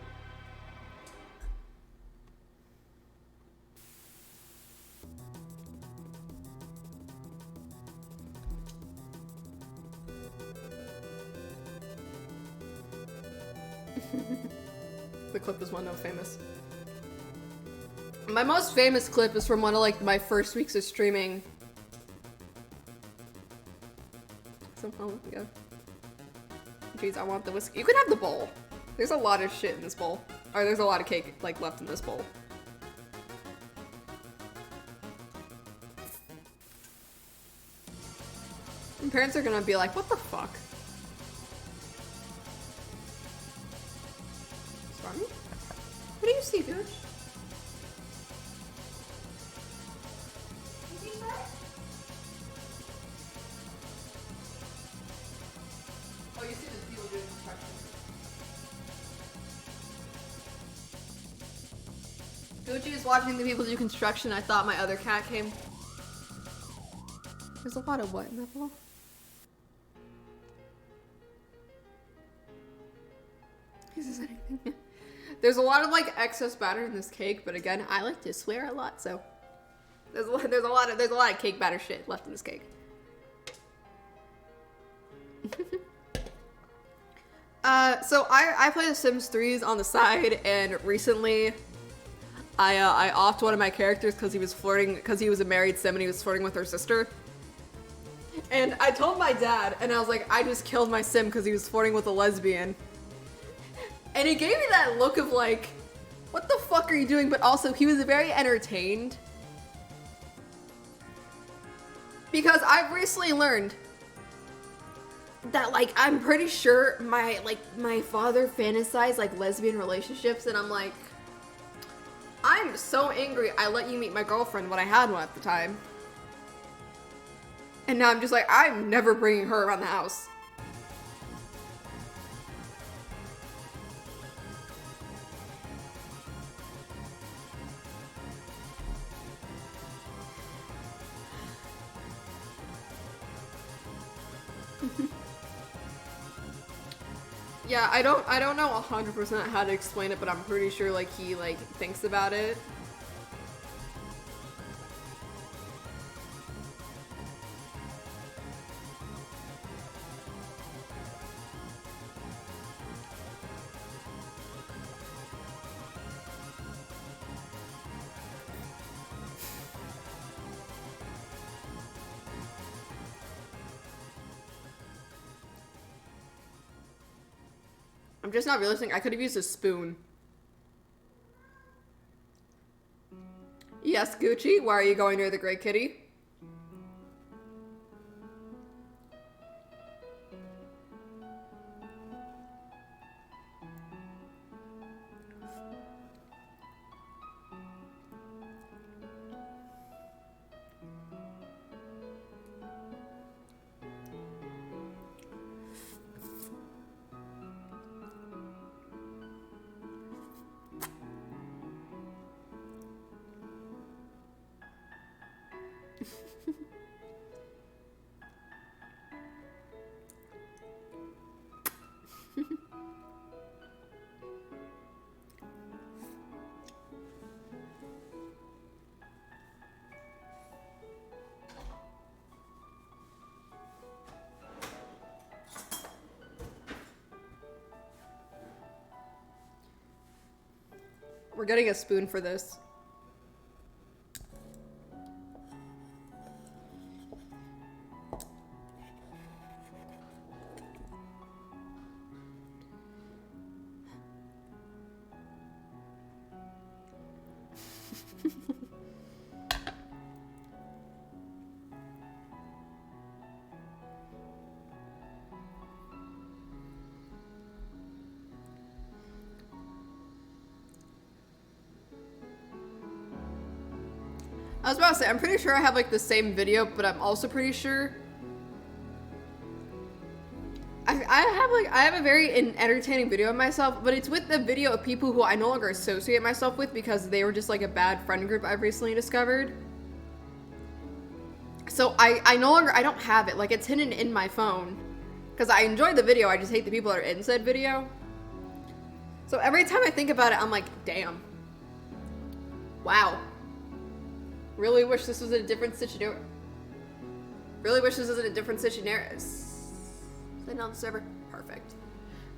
The clip is one no famous. My most famous clip is from one of like my first weeks of streaming. Oh, yeah. Jeez, I want the whiskey. You can have the bowl. There's a lot of shit in this bowl. Or there's a lot of cake like left in this bowl. And parents are gonna be like, what the fuck? Stormy? What do you see, dude? Oh, you see the people doing construction. Gucci is watching the people do construction. I thought my other cat came. There's a lot of what in that bowl? Is this anything? There's a lot of like excess batter in this cake, but again, I like to swear a lot, so there's a lot of cake batter shit left in this cake. So I play The Sims 3s on the side, and recently I offed one of my characters because he was flirting, because he was a married sim and he was flirting with her sister. And I told my dad, and I was like, I just killed my sim because he was flirting with a lesbian. And he gave me that look of like, what the fuck are you doing? But also, he was very entertained. Because I've recently learned that like, I'm pretty sure my father fantasized like lesbian relationships, and I'm like, I'm so angry I let you meet my girlfriend when I had one at the time. And now I'm just like, I'm never bringing her around the house. Yeah, I don't know 100% how to explain it, but I'm pretty sure like he like thinks about it. I'm just not realizing I could have used a spoon. Yes, Gucci, why are you going near the Great Kitty? We're getting a spoon for this. I was about to say, I'm pretty sure I have like the same video, but I'm also pretty sure I have a very entertaining video of myself, but it's with the video of people who I no longer associate myself with because they were just like a bad friend group I've recently discovered. So I no longer, I don't have it. Like, it's hidden in my phone. Because I enjoyed the video, I just hate the people that are in said video. So every time I think about it, I'm like, damn. Wow. Really wish this was in a different situation. Really wish this was in a different situation. Sitting on the server. Perfect.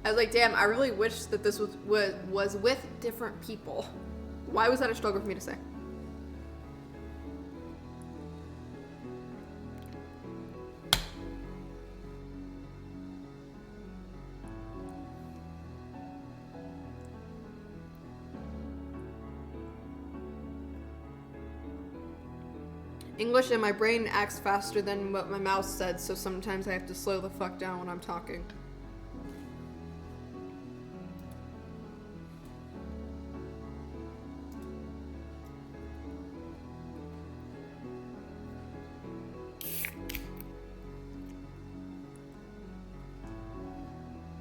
I was like, damn, I really wish that this was with different people. Why was that a struggle for me to say? English and my brain acts faster than what my mouth said, so sometimes I have to slow the fuck down when I'm talking.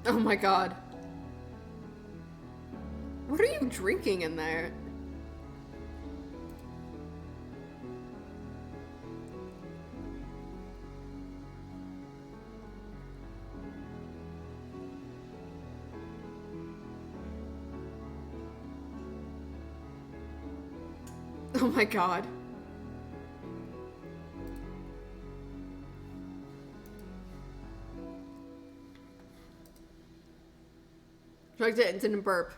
Oh my god. What are you drinking in there? Oh my god. Drugged it and didn't burp.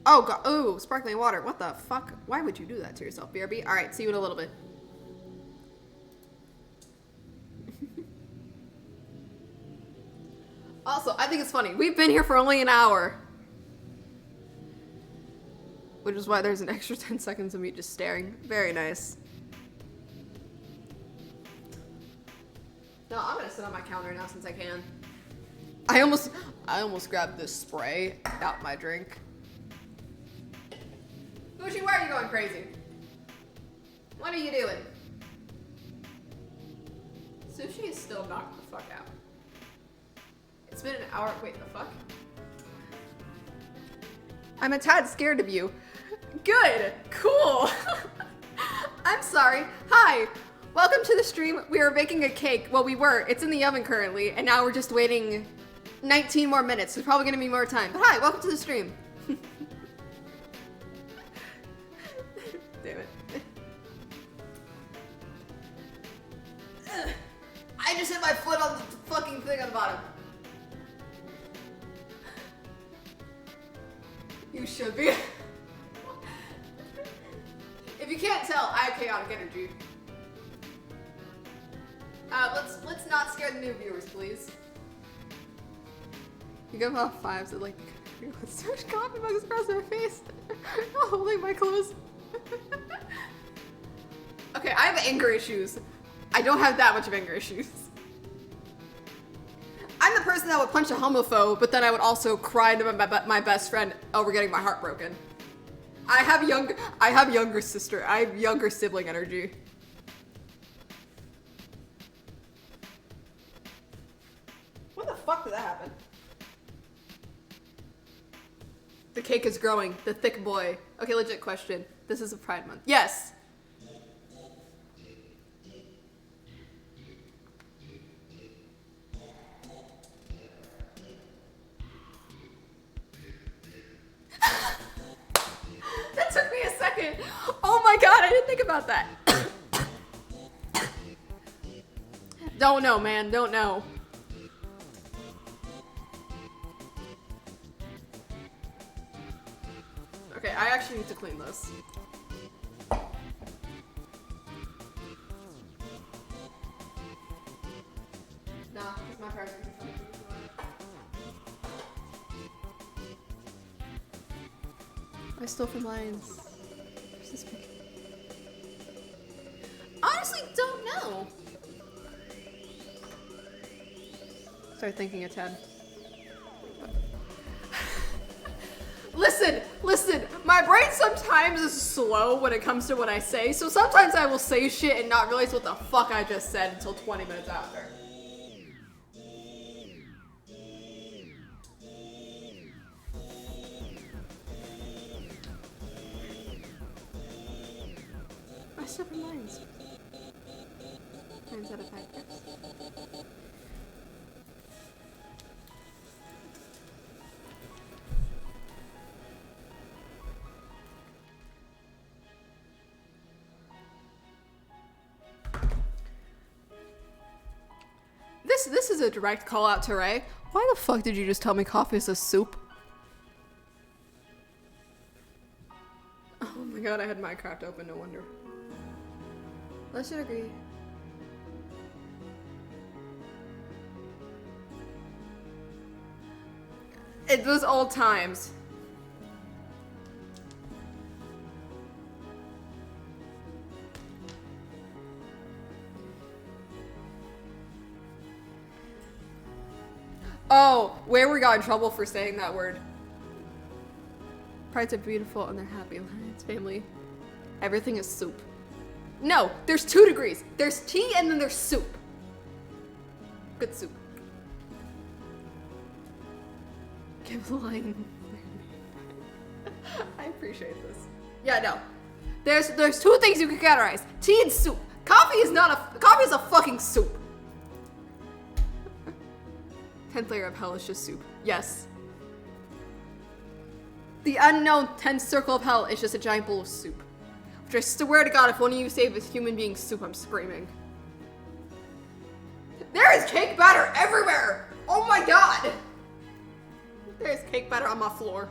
Oh god. Ooh, sparkling water. What the fuck? Why would you do that to yourself, BRB? Alright, see you in a little bit. Also, I think it's funny. We've been here for only an hour. Which is why there's an extra 10 seconds of me just staring. Very nice. No, I'm gonna sit on my counter now since I can. I almost grabbed this spray out my drink. Gucci, why are you going crazy? What are you doing? Sushi is still knocked the fuck out. It's been an hour. Wait, the fuck? I'm a tad scared of you. Good. Cool. I'm sorry. Hi. Welcome to the stream. We are baking a cake. Well, we were. It's in the oven currently, and now we're just waiting 19 more minutes. There's probably gonna be more time. But hi, welcome to the stream. Damn it. I just hit my foot on the fucking thing on the bottom. You should be. If you can't tell, I have chaotic energy. Let's not scare the new viewers, please. You give off fives at like so much coffee mugs across my face. Holding my clothes. Okay, I have anger issues. I don't have that much of anger issues. I'm the person that would punch a homophobe, but then I would also cry to my best friend over getting my heart broken. I have younger sibling energy. When the fuck did that happen? The cake is growing. The thick boy. Okay, legit question. This is a Pride Month. Yes. That took me a second. Oh my god, I didn't think about that. Don't know, man. Don't know. Okay, I actually need to clean this. Nah, it's my parents. I stole from Lions. Where's this pic? Honestly, don't know. Start thinking a tad. Listen, my brain sometimes is slow when it comes to what I say, so sometimes I will say shit and not realize what the fuck I just said until 20 minutes after. My stuff reminds. Mine's out of factors. This is a direct call out to Ray. Why the fuck did you just tell me coffee is a soup? Oh my god, I had Minecraft open, no wonder. Let's just agree. It was old times. Oh, where we got in trouble for saying that word. Prides are beautiful and they're happy. Lions family. Everything is soup. No, there's 2 degrees. There's tea and then there's soup. Good soup. Give the lion. I appreciate this. Yeah, no. There's 2 things you can categorize. Tea and soup. Coffee is a fucking soup. 10th layer of hell is just soup. Yes. The unknown 10th circle of hell is just a giant bowl of soup. Which I swear to God, if one of you say this human being soup, I'm screaming. There is cake batter everywhere! Oh my god! There's cake batter on my floor.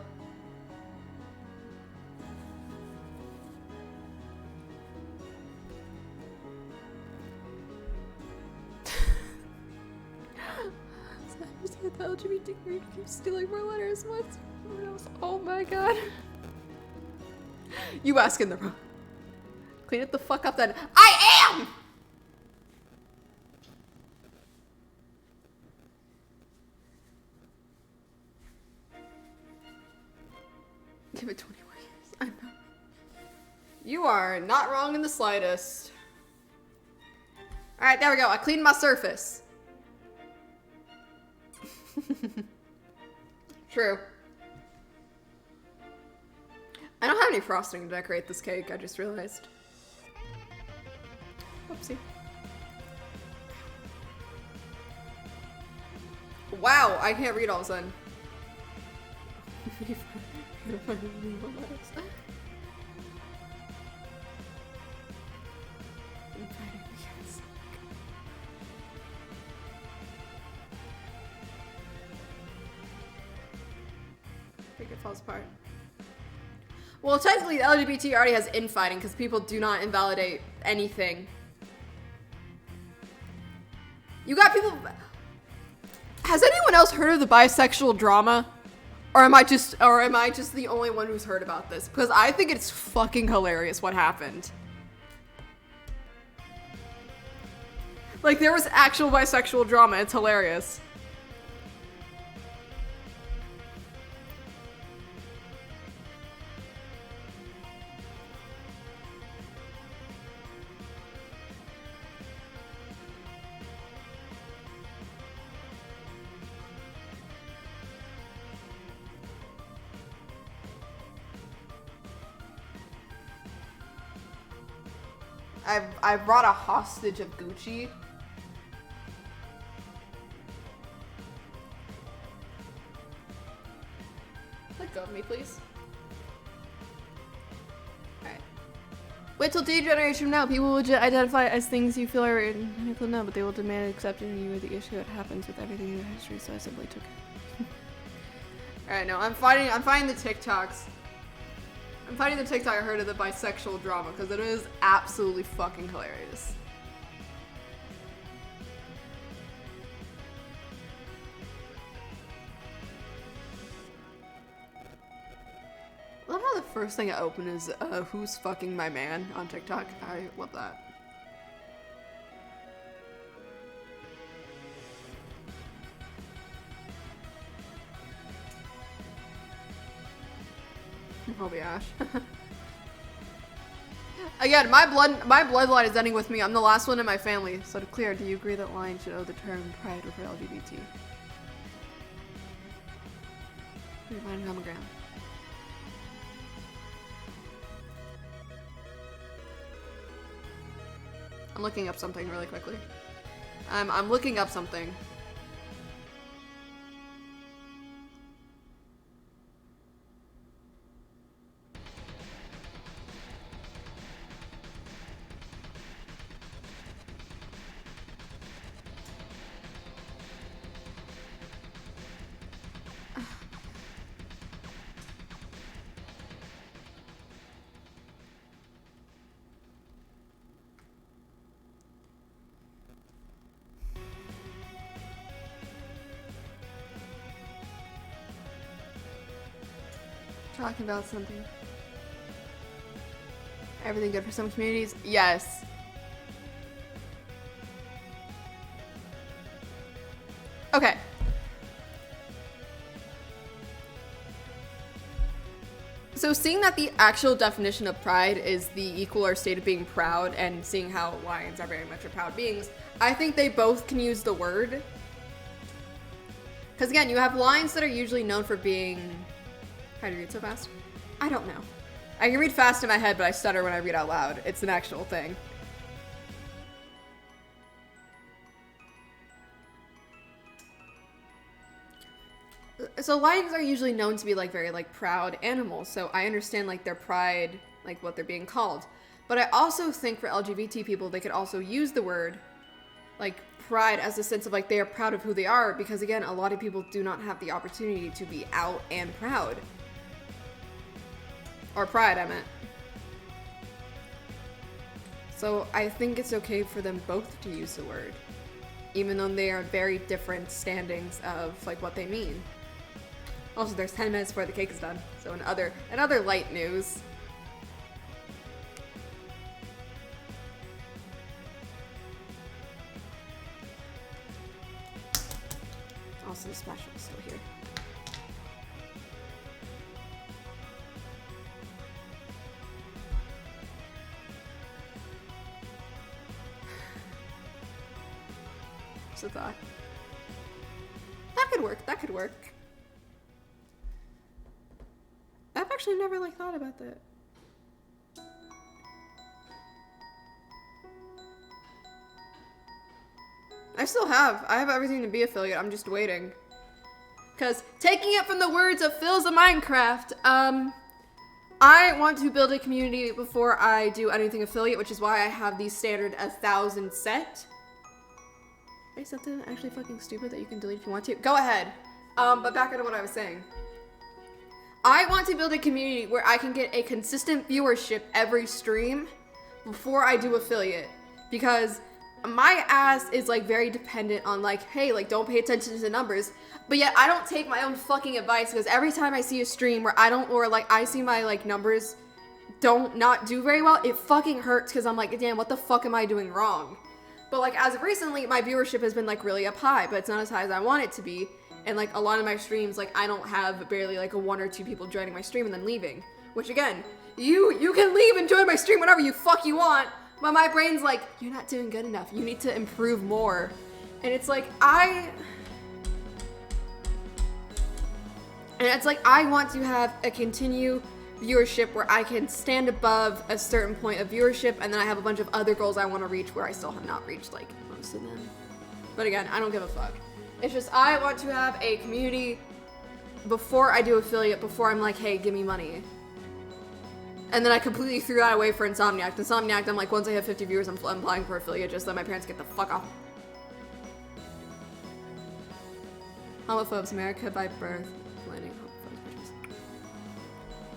The LGBT community keeps stealing more letters. What's else? Oh my god. You asking the wrong. Clean it the fuck up then. I am! Give it 20 more years. I know. You are not wrong in the slightest. Alright, there we go. I cleaned my surface. True. I don't have any frosting to decorate this cake, I just realized. Whoopsie. Wow, I can't read all of a sudden. I think it falls apart. Well, technically, LGBT already has infighting because people do not invalidate anything. You got people. Has anyone else heard of the bisexual drama? Or am I just the only one who's heard about this? Because I think it's fucking hilarious what happened. Like, there was actual bisexual drama. It's hilarious. I brought a hostage of Gucci. Let go of me, please. Alright. Wait till D generation from now. People will identify as things you feel are people know, but they will demand accepting you with the issue that happens with everything in your history, so I simply took it. Alright, no, I'm finding the TikToks. I'm finding the TikTok I heard of the bisexual drama because it is absolutely fucking hilarious. I love how the first thing I open is who's fucking my man on TikTok. I love that. I'll be Ash. Again, my bloodline is ending with me. I'm the last one in my family. So to clear, do you agree that lions should owe the term pride over LGBT? Find common ground. I'm looking up something really quickly. I'm looking up something. Talking about something. Everything good for some communities? Yes. Okay. So seeing that the actual definition of pride is the equal or state of being proud, and seeing how lions are very much a proud beings, I think they both can use the word. Because again, you have lions that are usually known for being... How do you read so fast? I don't know. I can read fast in my head, but I stutter when I read out loud. It's an actual thing. So lions are usually known to be like very like proud animals, so I understand like their pride, like what they're being called. But I also think for LGBT people, they could also use the word like pride as a sense of like they are proud of who they are, because again, a lot of people do not have the opportunity to be out and proud. Or pride, I meant. So I think it's okay for them both to use the word, even though they are very different standings of like what they mean. Also, there's 10 minutes before the cake is done. So in other light news. Also, the special is still here. Just a thought. That could work. That could work. I've actually never like thought about that. I still have. I have everything to be affiliate. I'm just waiting. Because taking it from the words of Phil's of Minecraft, I want to build a community before I do anything affiliate, which is why I have the standard 1,000 set. Say something actually fucking stupid that you can delete if you want to. Go ahead. But back into what I was saying. I want to build a community where I can get a consistent viewership every stream before I do affiliate, because my ass is like very dependent on like, hey, like don't pay attention to the numbers, but yet I don't take my own fucking advice, because every time I see a stream where I see my like numbers not do very well, it fucking hurts, because I'm like, damn, what the fuck am I doing wrong? But like as of recently, my viewership has been like really up high, but it's not as high as I want it to be. And like a lot of my streams, like I don't have barely like a 1 or 2 people joining my stream and then leaving. Which again, you can leave and join my stream whenever you fuck you want. But my brain's like, you're not doing good enough. You need to improve more. And it's like, I want to have a continued viewership where I can stand above a certain point of viewership, and then I have a bunch of other goals I want to reach where I still have not reached like most of them. But again, I don't give a fuck. It's just I want to have a community before I do affiliate, before I'm like, hey, give me money. And then I completely threw that away for Insomniac. Insomniac, I'm like, once I have 50 viewers, I'm applying for affiliate, just let my parents get the fuck off. Homophobes, America by birth, planning homophobes.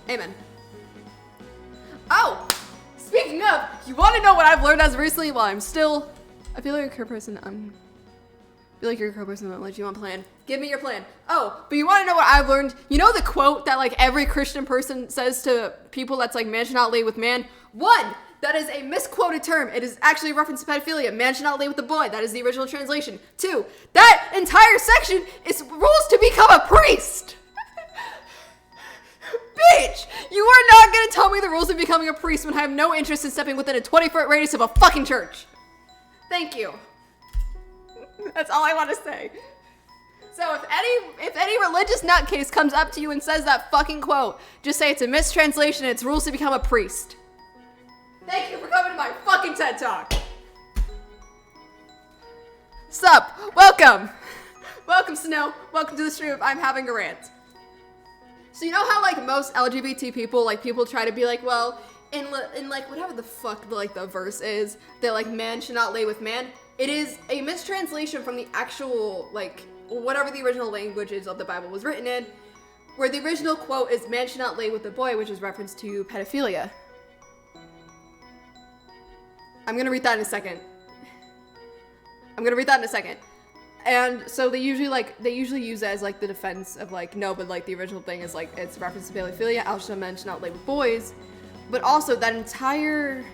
Amen. Oh! Speaking of, you want to know what I've learned as of recently? Well, I feel like a queer person, I feel like you're a co-person that let you on plan. Give me your plan. Oh, but you want to know what I've learned? You know the quote that like every Christian person says to people that's like, man should not lay with man? 1, that is a misquoted term. It is actually a reference to pedophilia. Man should not lay with a boy. That is the original translation. 2, that entire section is rules to become a priest. Bitch! You are not gonna tell me the rules of becoming a priest when I have no interest in stepping within a 20-foot radius of a fucking church. Thank you. That's all I want to say. So if any religious nutcase comes up to you and says that fucking quote, just say it's a mistranslation and it's rules to become a priest. Thank you for coming to my fucking TED Talk. Sup? Welcome. Welcome, Snow. Welcome to the stream of I'm Having a Rant. So you know how like most LGBT people, like people try to be like, well, in like whatever the fuck like the verse is, that like man should not lay with man. It is a mistranslation from the actual like whatever the original language is of the Bible was written in, where the original quote is man should not lay with a boy, which is reference to pedophilia. I'm gonna read that in a second. And so they usually use it as like the defense of like, no, but like the original thing is like it's reference to pedophilia, also men should not lay with boys. But also that entire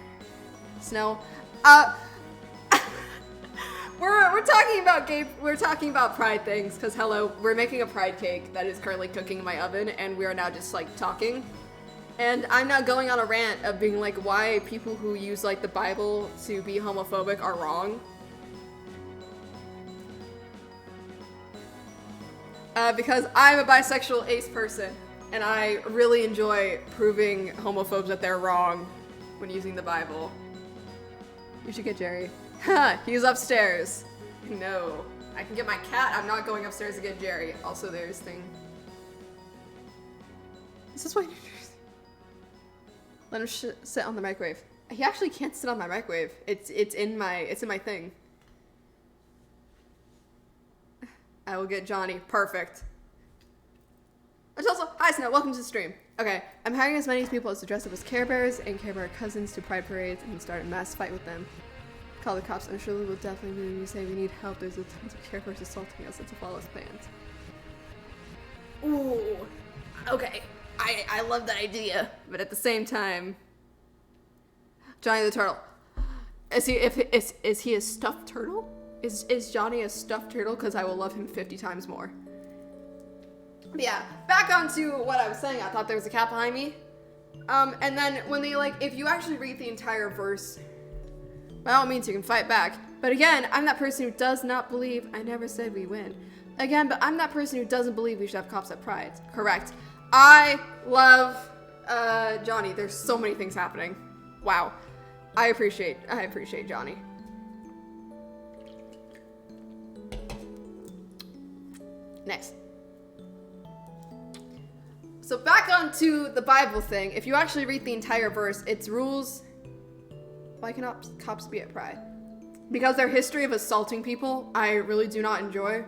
Snow, we're talking about pride things, because hello, we're making a pride cake that is currently cooking in my oven, and we are now just like talking. And I'm now going on a rant of being like why people who use like the Bible to be homophobic are wrong. Because I'm a bisexual ace person, and I really enjoy proving homophobes that they're wrong when using the Bible. You should get Jerry. Ha! He's upstairs. No. I can get my cat. I'm not going upstairs to get Jerry. Also, there's thing. Is this why New Jersey? Let him sit on the microwave. He actually can't sit on my microwave. It's in my thing. I will get Johnny. Perfect. Which also, hi Snow, welcome to the stream. Okay, I'm hiring as many people as to dress up as Care Bears and Care Bear cousins to pride parades and start a mass fight with them. Call the cops. I'm sure they will definitely be when you say we need help. There's a tons of Care Bears assaulting us. It's a flawless plan. Ooh. Okay. I love that idea, but at the same time, Johnny the Turtle. Is he a stuffed turtle? Is Johnny a stuffed turtle? Because I will love him 50 times more. But yeah, back onto what I was saying. I thought there was a cat behind me. And then when they like, if you actually read the entire verse, by all means you can fight back. But again, I'm that person who does not believe, I never said we win. Again, but I'm that person who doesn't believe we should have cops at Pride. Correct. I love Johnny. There's so many things happening. Wow. I appreciate Johnny. Next. So back onto the Bible thing. If you actually read the entire verse, it's rules. Why cannot cops be at Pride? Because their history of assaulting people, I really do not enjoy.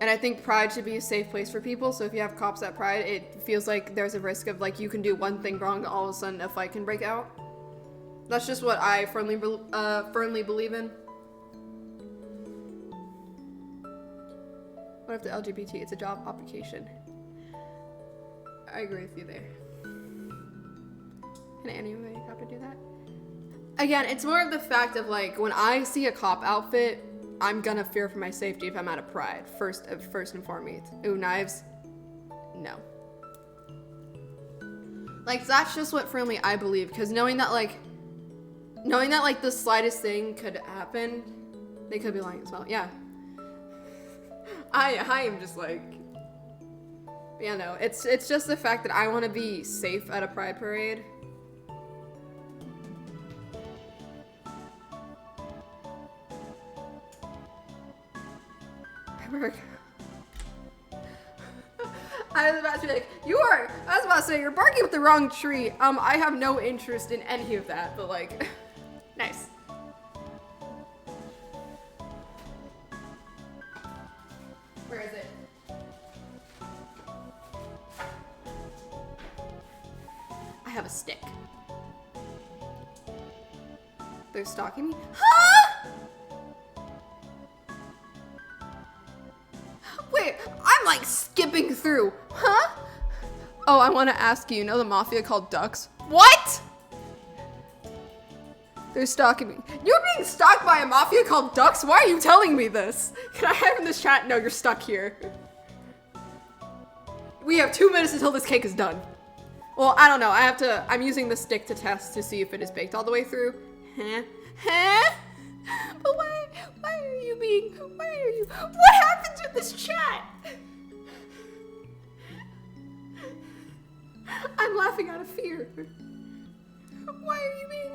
And I think Pride should be a safe place for people. So if you have cops at Pride, it feels like there's a risk of like you can do one thing wrong and all of a sudden a fight can break out. That's just what I firmly believe in. What if the LGBT? It's a job application. I agree with you there. Can any cop to do that? Again, it's more of the fact of like when I see a cop outfit, I'm gonna fear for my safety if I'm at a Pride. First and foremost. Ooh, knives? No. Like that's just what firmly I believe, because knowing that like the slightest thing could happen, they could be lying as well. Yeah. I am just like, yeah, no, it's just the fact that I want to be safe at a Pride parade. I was about to be like, I was about to say, you're barking up the wrong tree. I have no interest in any of that, but like, nice. Where is it? I have a stick. They're stalking me? Huh? Wait, I'm like skipping through. Huh? Oh, I want to ask you know the mafia called Ducks? What? They're stalking me. You're being stalked by a mafia called Ducks? Why are you telling me this? Can I have in this chat? No, you're stuck here. We have 2 minutes until this cake is done. Well, I don't know. I'm using the stick to test to see if it is baked all the way through. Huh? But why are you what happens with this chat? I'm laughing out of fear. Why are you being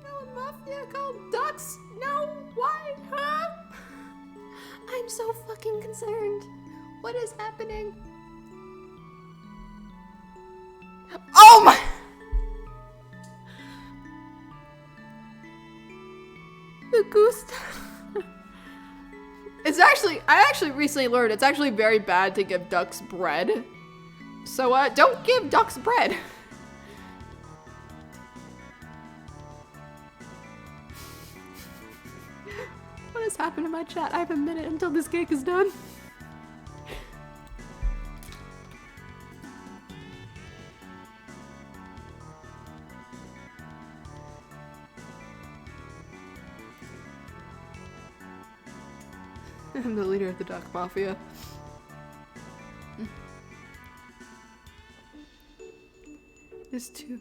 Melon Mafia called ducks? No, why? Huh? I'm so fucking concerned. What is happening? Oh my! The goose. I actually recently learned it's actually very bad to give ducks bread. So, don't give ducks bread. What has happened to my chat? I have a minute until this cake is done. I'm the leader of the Duck Mafia. It's too...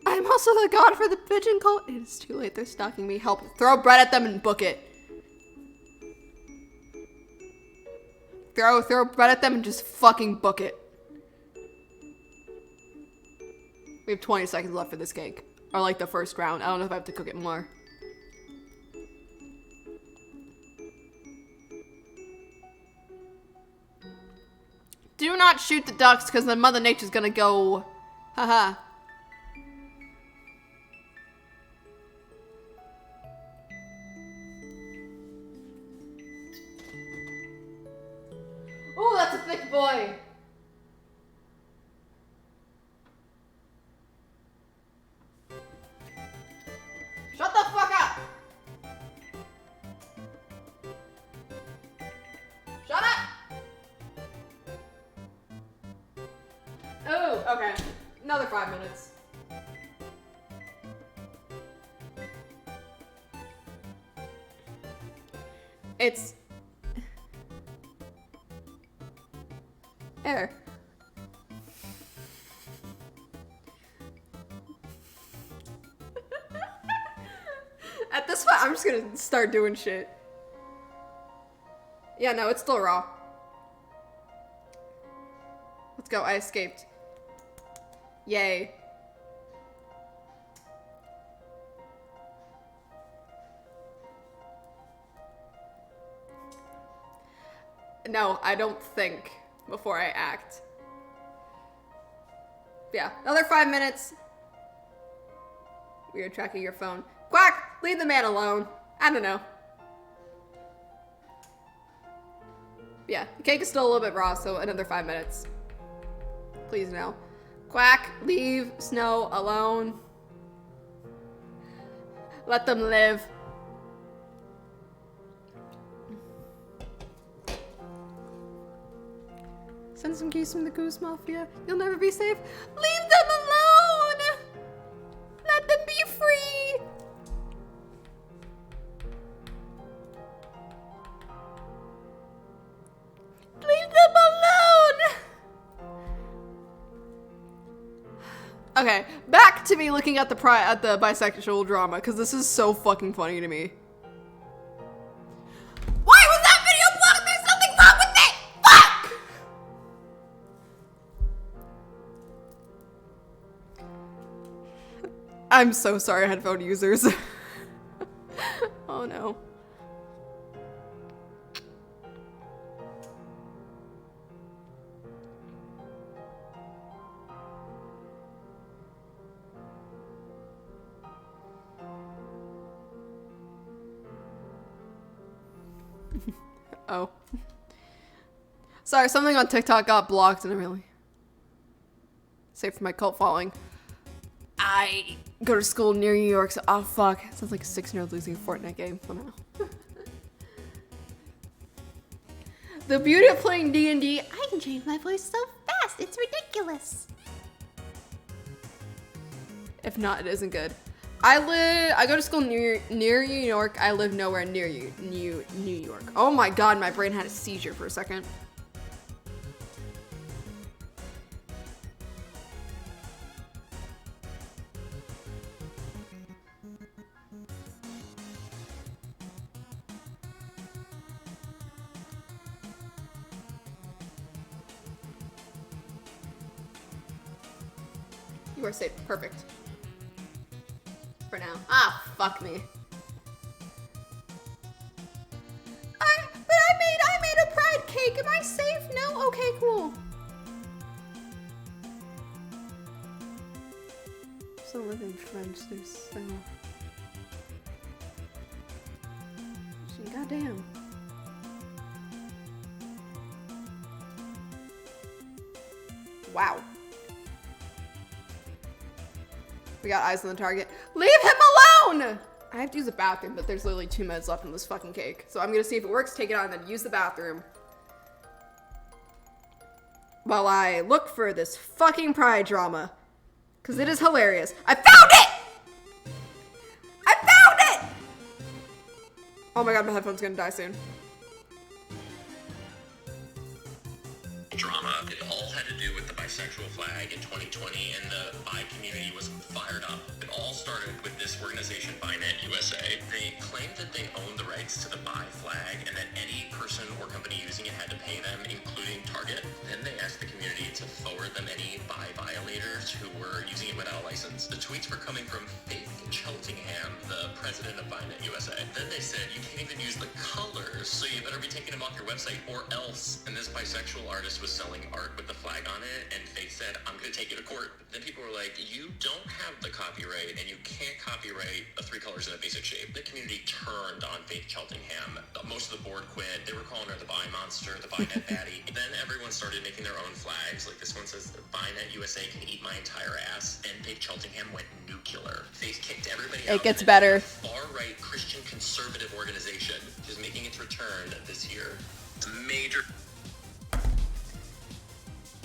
I'm also the god for the pigeon cult. It is too late. They're stalking me. Help. Throw bread at them and book it. Throw bread at them and just fucking book it. We have 20 seconds left for this cake. Or like the first round. I don't know if I have to cook it more. Do not shoot the ducks because then Mother Nature's gonna go, haha. Oh, that's a thick boy. Shut the fuck up. Shut up. Oh, okay. Another 5 minutes. It's... Air. At this point, I'm just gonna start doing shit. Yeah, no, it's still raw. Let's go, I escaped. Yay. No, I don't think before I act. Yeah, another 5 minutes. We are tracking your phone. Quack! Leave the man alone. I don't know. Yeah, the cake is still a little bit raw, so another 5 minutes. Please no. Quack, leave Snow alone. Let them live. Send some keys from the Goose Mafia. You'll never be safe. Leave them alone! Let them be free! Leave them alone! Okay, back to me looking at the bisexual drama, because this is so fucking funny to me. Why was that video blocked? There's something wrong with it! Fuck! I'm so sorry, headphone users. Oh no. Oh. Sorry, something on TikTok got blocked and I'm really safe for my cult following. I go to school near New York, so oh fuck. It sounds like a 6-year-old losing a Fortnite game. Oh no. The beauty of playing D&D, I can change my voice so fast, it's ridiculous. If not, it isn't good. I go to school near New York. I live nowhere near New York. Oh my god, my brain had a seizure for a second. You are safe. Perfect. For now. Ah, fuck me. I made a pride cake. Am I safe? No? Okay, cool. So living French, there's so... Goddamn. Wow. We got eyes on the target. Leave him alone! I have to use the bathroom, but there's literally 2 minutes left in this fucking cake. So I'm gonna see if it works, take it out, and then use the bathroom. While I look for this fucking pride drama. Because it is hilarious. I found it! I found it! Oh my god, my headphone's gonna die soon. Drama. It all had to do with the bisexual flag in 2020, and the bi community was fired up. It all started with this organization, BiNet USA. They claimed that they owned the rights to the bi flag, and that any person or company using it had to pay them, including Target. Then they asked the community to forward them any bi violators who were using it without a license. The tweets were coming from Faith Cheltenham, the president of BiNet USA. Then they said, you can't even use the colors, so you better be taking them off your website or else. And this bisexual artist was selling art with the flag on it, and Faith said, I'm going to take you to court. Then people were like, you don't have the copyright, and you can't copyright the 3 colors in a basic shape. The community turned on Faith Cheltenham. Most of the board quit. They were calling her the bi monster, the BiNet baddie. Then everyone started making their own flags. Like this one says, BiNet USA can eat my entire ass. And Faith Cheltenham went nuclear. Faith kicked everybody out. It gets better. Far-right Christian conservative organization is making its return this year. It's a major...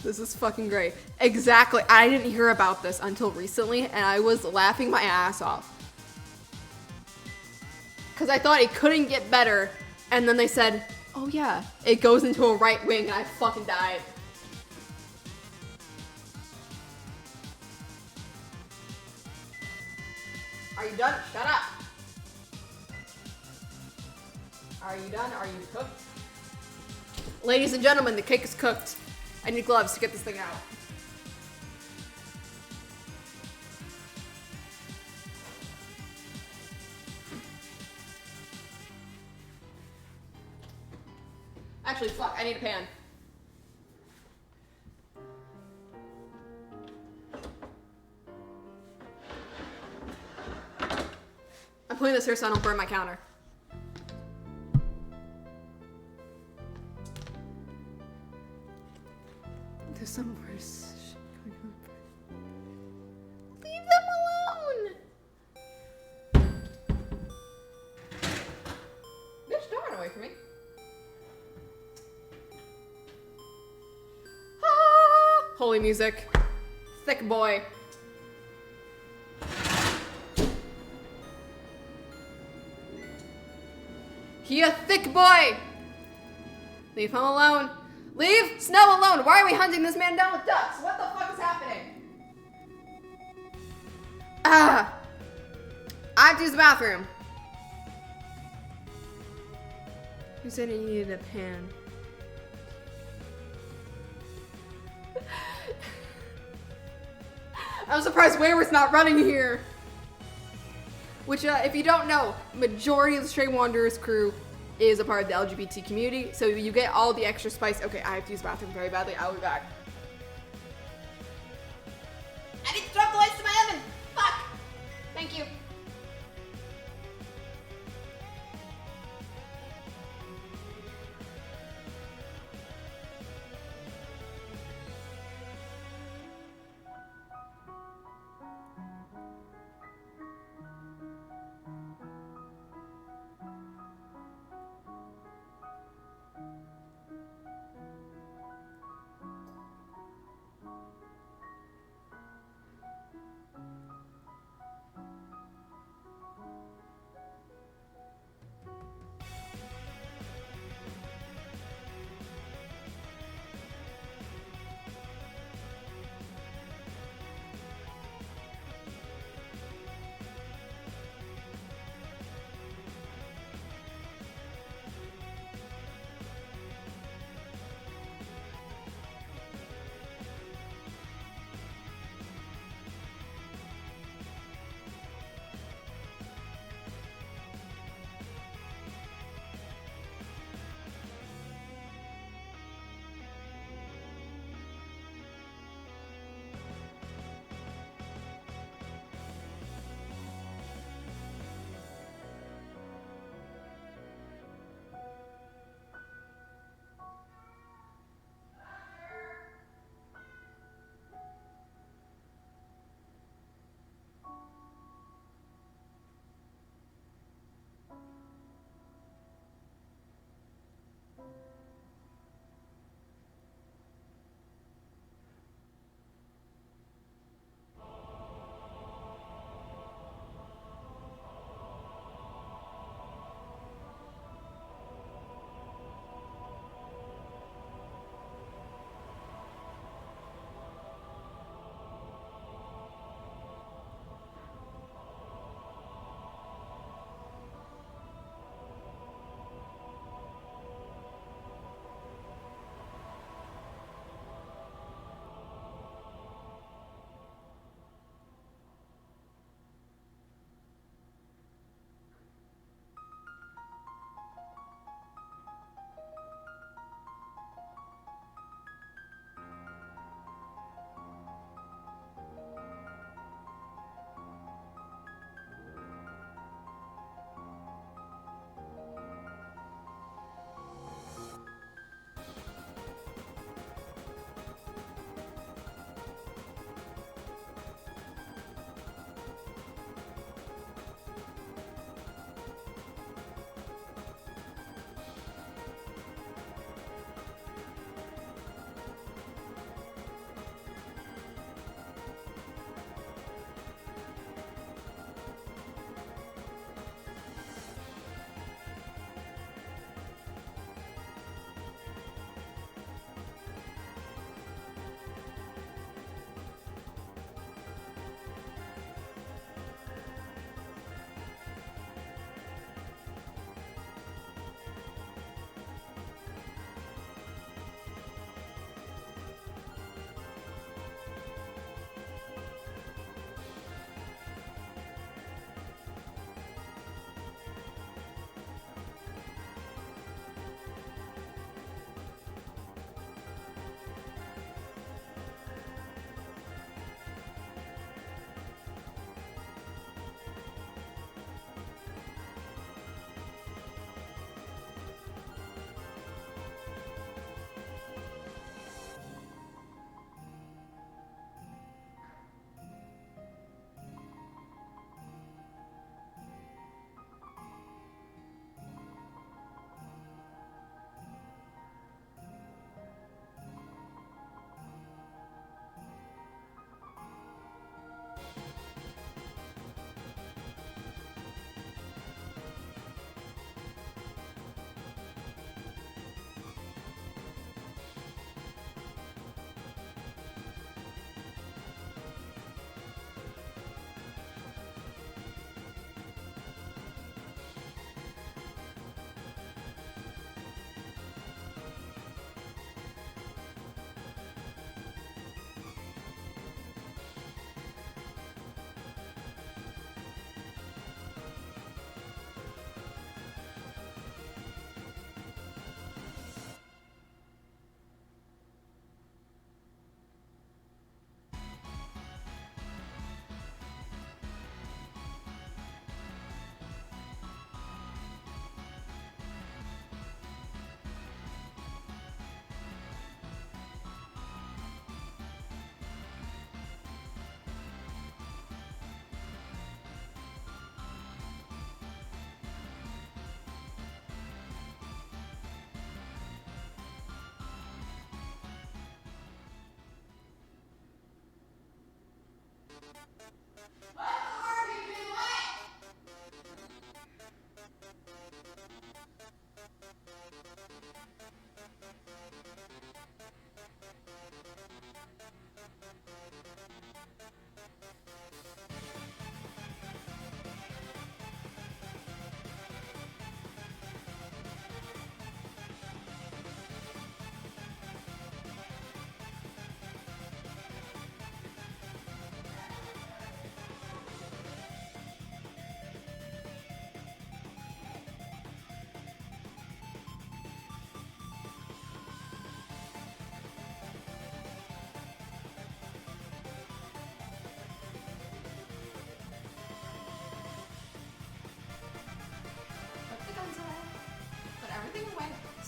This is fucking great. Exactly. I didn't hear about this until recently, and I was laughing my ass off. Because I thought it couldn't get better, and then they said, oh yeah, it goes into a right wing, and I fucking died. Are you done? Shut up. Are you done? Are you cooked? Ladies and gentlemen, the cake is cooked. I need gloves to get this thing out. Actually, fuck, I need a pan. I'm putting this here so I don't burn my counter. There's some worse shit going on. Leave them alone! Bitch, don't run away from me. Ah, holy music. Thick boy. He a thick boy! Leave him alone. Leave Snow alone! Why are we hunting this man down with ducks? What the fuck is happening? Ah! I have to use the bathroom. Who said he needed a pan? I'm surprised Wayward's not running here. Which, if you don't know, majority of the Stray Wanderers crew is a part of the LGBT community, so you get all the extra spice. Okay, I have to use the bathroom very badly. I'll be back. I need to drop the lights to my oven. Fuck. Thank you.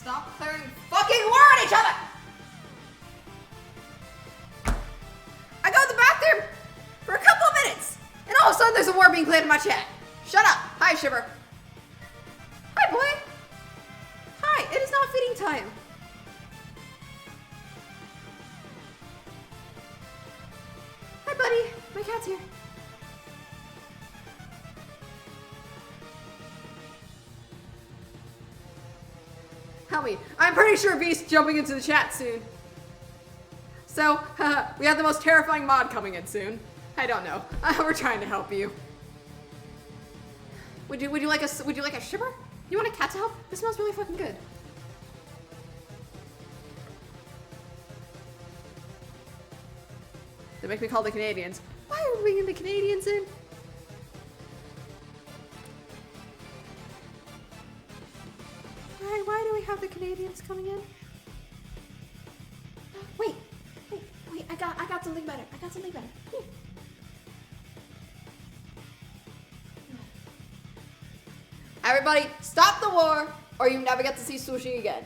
Stop clearing fucking war on each other! I go to the bathroom for a couple of minutes, and all of a sudden there's a war being played in my chat. Shut up. Hi, Shiver. Hi, boy. Hi, it is not feeding time. Hi, buddy. My cat's here. Help me. I'm pretty sure Beast's jumping into the chat soon. So, we have the most terrifying mod coming in soon. I don't know. We're trying to help you. Would you like a shiver? You want a cat to help? This smells really fucking good. They make me call the Canadians. Why are we bringing the Canadians in? Why do we have the Canadians coming in? Wait, I got something better. Everybody, stop the war, or you never get to see sushi again.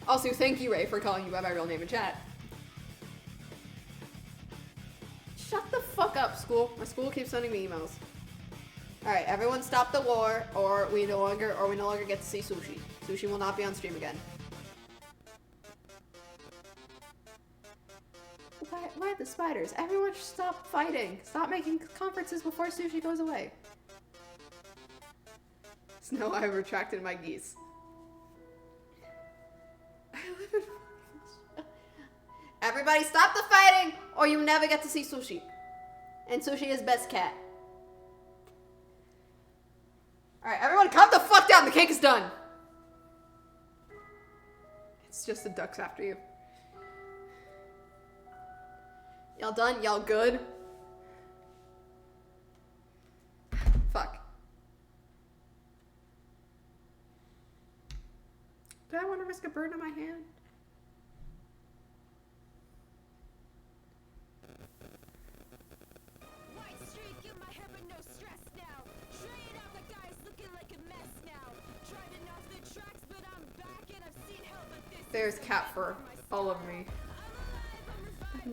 Also, thank you, Ray, for calling you by my real name in chat. Shut the fuck up, school. My school keeps sending me emails. Alright, everyone stop the war, or we no longer get to see sushi. Sushi will not be on stream again. Why the spiders? Everyone should stop fighting. Stop making conferences before sushi goes away. Snow, I retracted my geese. Everybody stop the fighting, or you never get to see sushi. And sushi is best cat. Alright, everyone calm the fuck down. The cake is done. It's just the ducks after you. Y'all done? Y'all good? Fuck. Do I want to risk a burn on my hand? There's cat fur all over me.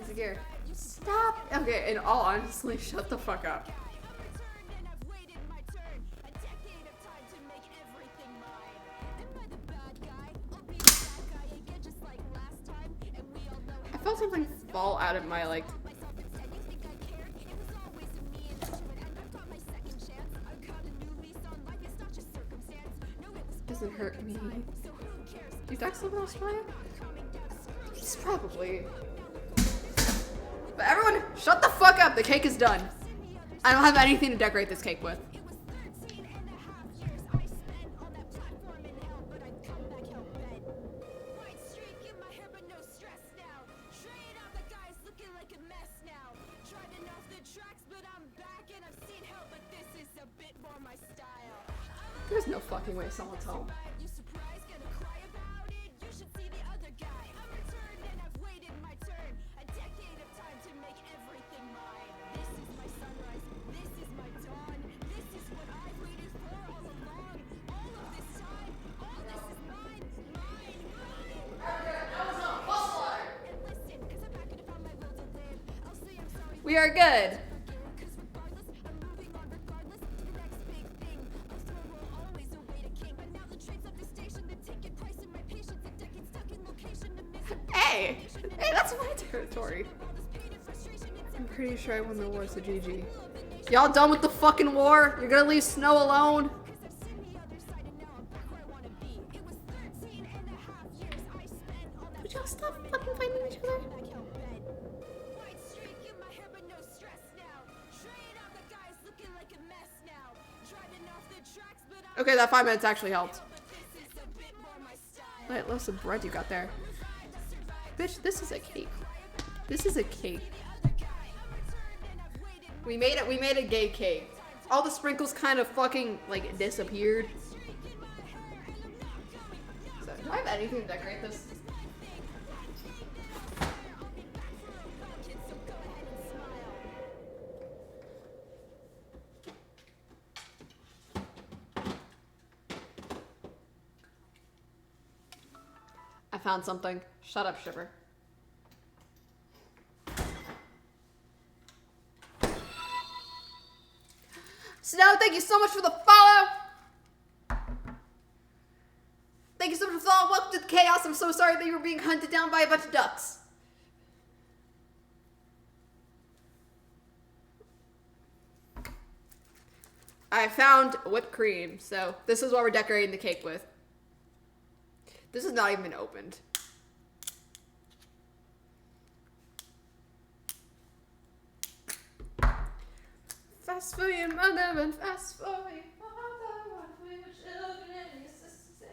Zagir, stop! Okay, in all honesty, shut the fuck up. I felt something fall out of my, like... Doesn't hurt me. Do ducks live in Australia? It's probably. But everyone, shut the fuck up. The cake is done. I don't have anything to decorate this cake with. There's no fucking way someone's home. We are good. Hey, that's my territory. I'm pretty sure I won the war, so GG. Y'all done with the fucking war? You're gonna leave Snow alone? Would y'all stop fucking fighting each other? Okay, that 5 minutes actually helped. Wait, what's the bread you got there? Bitch, this is a cake. This is a cake. We made a gay cake. All the sprinkles kind of fucking, like, disappeared. So, do I have anything to decorate this? found something. Shut up, Shipper. Snow, thank you so much for the follow. Thank you so much for the follow. Welcome to the chaos. I'm so sorry that you were being hunted down by a bunch of ducks. I found whipped cream, so this is what we're decorating the cake with. This is not even opened. Fast for your mother and fast for your father. What for your children and your sisters. Yeah.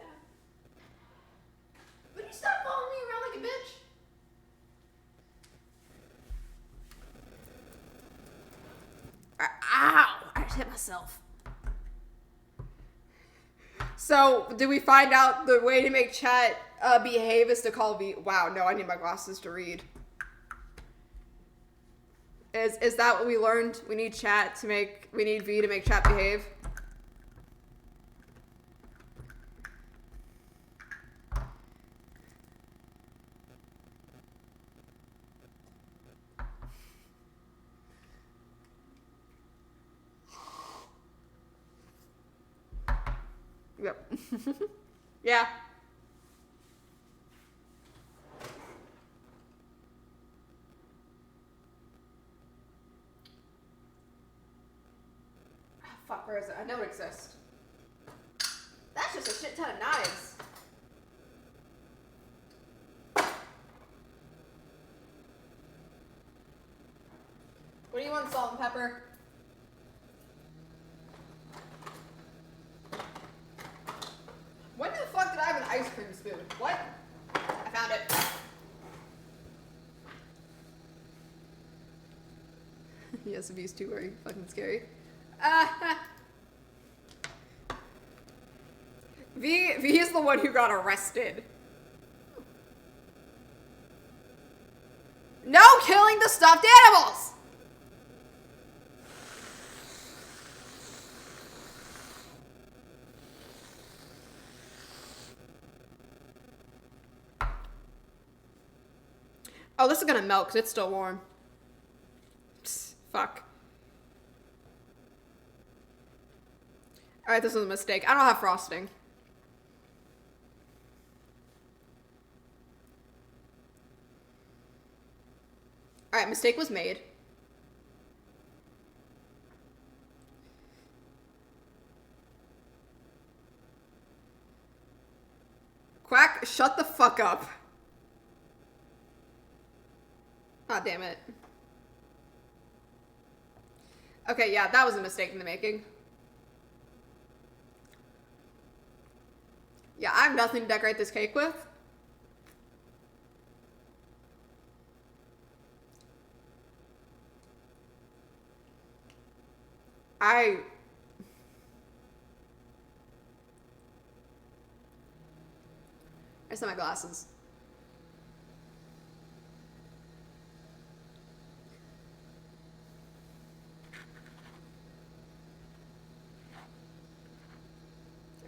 Would you stop following me around like a bitch? Ow! I just hit myself. So, did we find out the way to make chat behave is to call V? Wow, no, I need my glasses to read. Is that what we learned? We need we need V to make chat behave? Yep. Yeah. Fuck, where is it? I know it exists. That's just a shit ton of knives. What do you want, salt and pepper? When the fuck did I have an ice cream spoon? What? I found it. Yes, V's too very fucking scary. V is the one who got arrested. No killing the stuffed animals! Oh, this is gonna melt because it's still warm. Psst, fuck. Alright, this was a mistake. I don't have frosting. Alright, mistake was made. Quack, shut the fuck up. Ah, damn it. Okay, yeah, that was a mistake in the making. Yeah, I have nothing to decorate this cake with. I just have my glasses.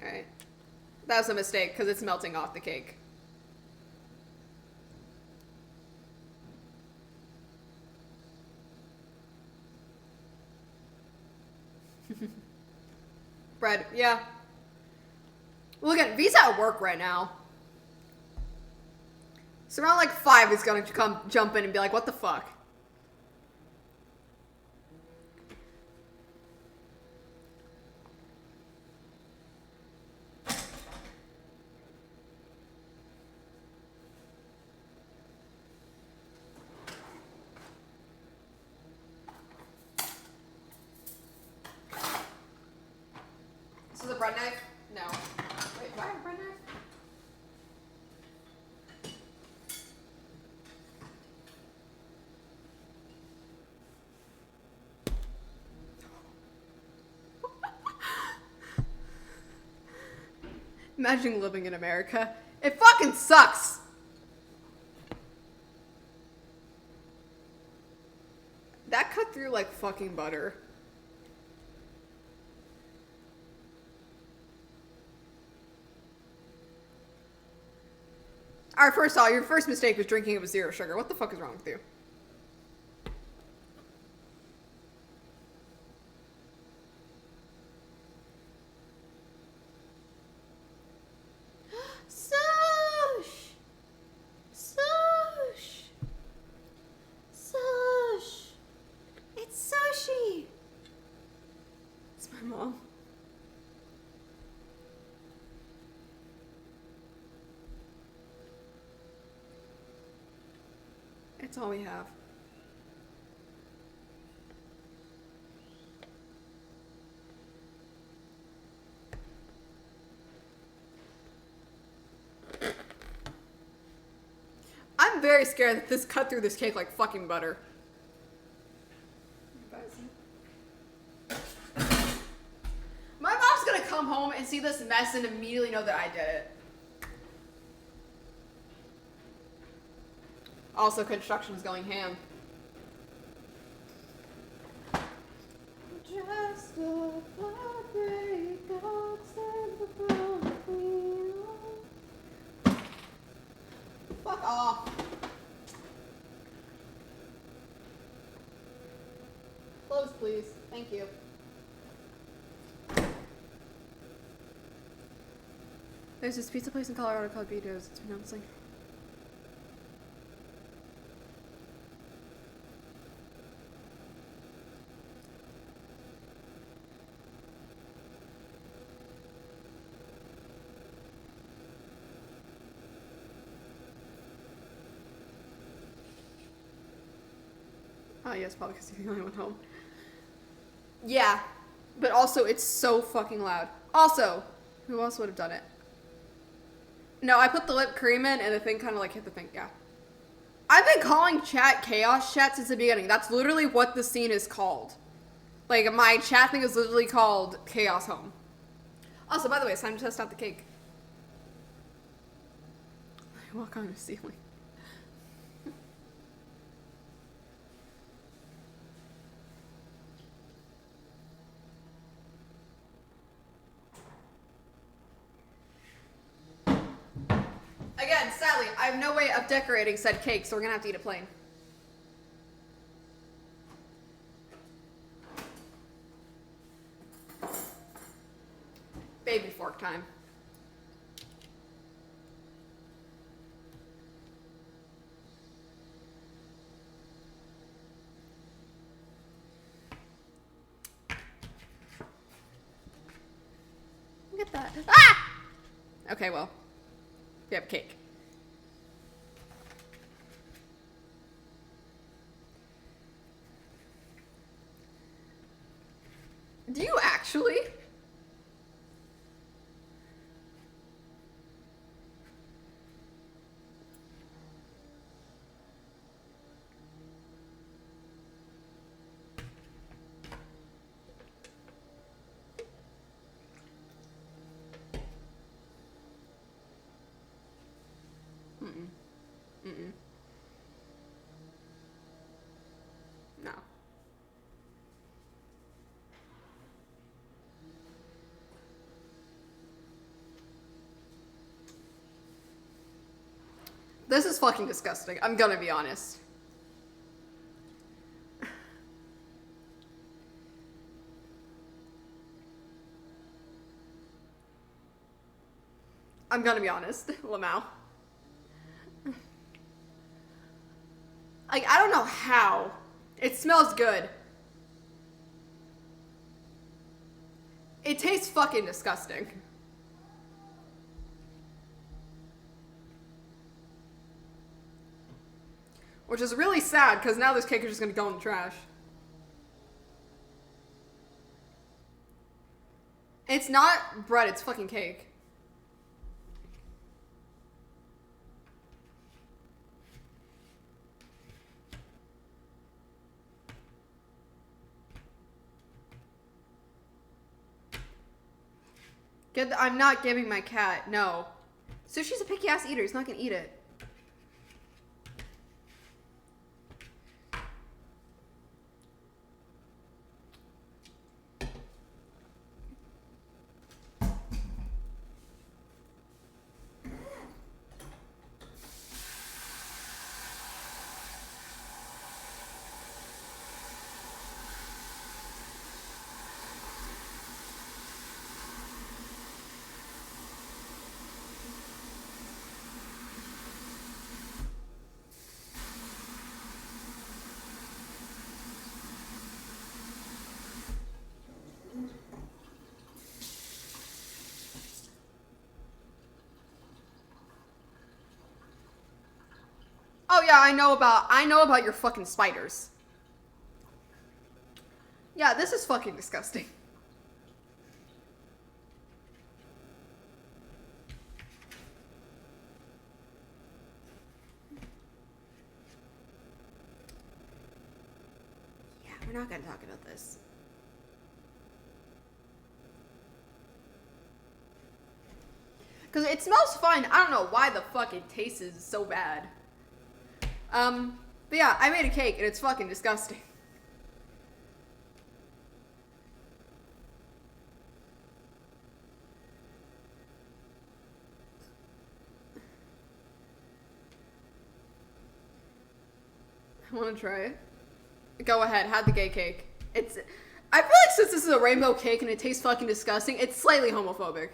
Alright. That was a mistake because it's melting off the cake. Bread, yeah. Look at V's at work right now. So around like 5 he's gonna come jump in and be like, what the fuck? This is a bread knife? No. Wait, do I have a bread knife? Imagine living in America. It fucking sucks! That cut through like fucking butter. Alright, first of all, your first mistake was drinking it with zero sugar. What the fuck is wrong with you? Sush! Sush! Sush! It's sushi! It's my mom. It's all we have. I'm very scared that this cut through this cake like fucking butter. My mom's gonna come home and see this mess and immediately know that I did it. Also, construction is going ham. Just a heartbreak outside the brown. Fuck off. Close, please. Thank you. There's this pizza place in Colorado called Vito's. It's pronouncing. Oh, yes, probably because he's the only one home. Yeah, but also it's so fucking loud. Also, who else would have done it? No, I put the whipped cream in and the thing kind of like hit the thing. Yeah. I've been calling chat chaos chat since the beginning. That's literally what the scene is called. Like, my chat thing is literally called Chaos Home. Also, by the way, it's time to test out the cake. I walk on the ceiling. Again, sadly, I have no way of decorating said cake, so we're gonna have to eat it plain. Baby fork time. Look at that. Ah! Okay, well. We have cake. Do you actually? No. This is fucking disgusting. I'm gonna be honest. I'm gonna be honest, Lamau. Like, I don't know how. It smells good. It tastes fucking disgusting. Which is really sad, because now this cake is just gonna go in the trash. It's not bread, it's fucking cake. I'm not giving my cat, no. Sushi's a picky ass eater, he's not gonna eat it. Oh yeah, I know about your fucking spiders. Yeah, this is fucking disgusting. Yeah, we're not gonna talk about this. Because it smells fine. I don't know why the fuck it tastes so bad. But yeah, I made a cake and it's fucking disgusting. I want to try it. Go ahead, have the gay cake. I feel like since this is a rainbow cake and it tastes fucking disgusting, it's slightly homophobic.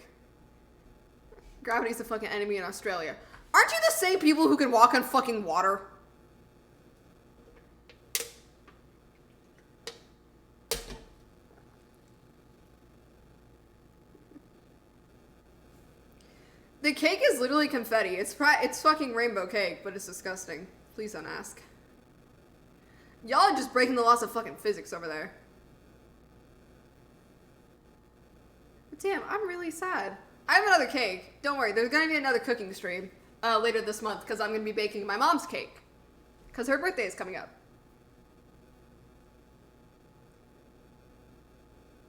Gravity's the fucking enemy in Australia. Aren't you the same people who can walk on fucking water? The cake is literally confetti. It's fucking rainbow cake, but it's disgusting. Please don't ask. Y'all are just breaking the laws of fucking physics over there. But damn, I'm really sad. I have another cake. Don't worry, there's gonna be another cooking stream later this month because I'm gonna be baking my mom's cake. Because her birthday is coming up.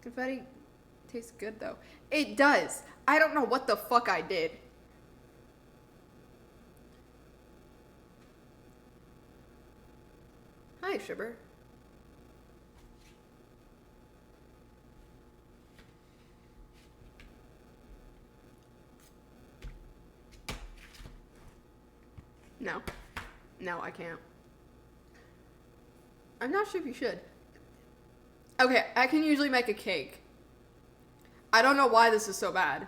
Confetti tastes good though. It does. I don't know what the fuck I did. Hi, Shibber. No. No, I can't. I'm not sure if you should. Okay, I can usually make a cake. I don't know why this is so bad.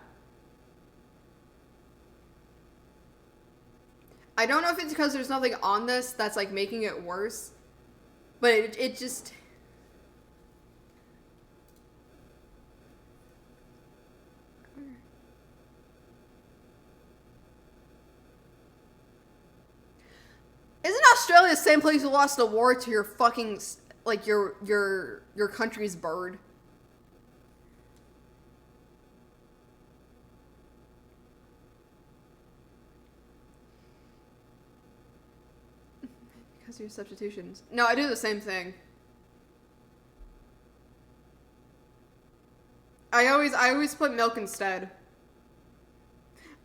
I don't know if it's because there's nothing on this that's like making it worse. But it just... Isn't Australia the same place you lost a war to your fucking, like, your country's bird? Because of your substitutions. No, I do the same thing. I always put milk instead.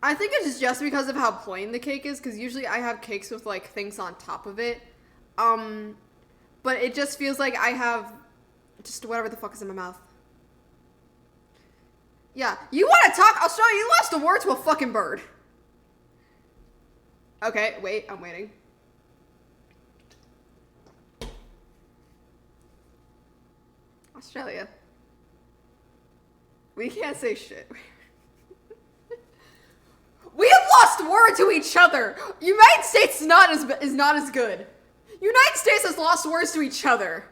I think it's just because of how plain the cake is, because usually I have cakes with, like, things on top of it. But it just feels like I have just whatever the fuck is in my mouth. Yeah, you want to talk? Australia, you lost a war to a fucking bird. Okay, wait, I'm waiting. Australia. We can't say shit. We have lost war to each other. United States is not as good. United States has lost wars to each other.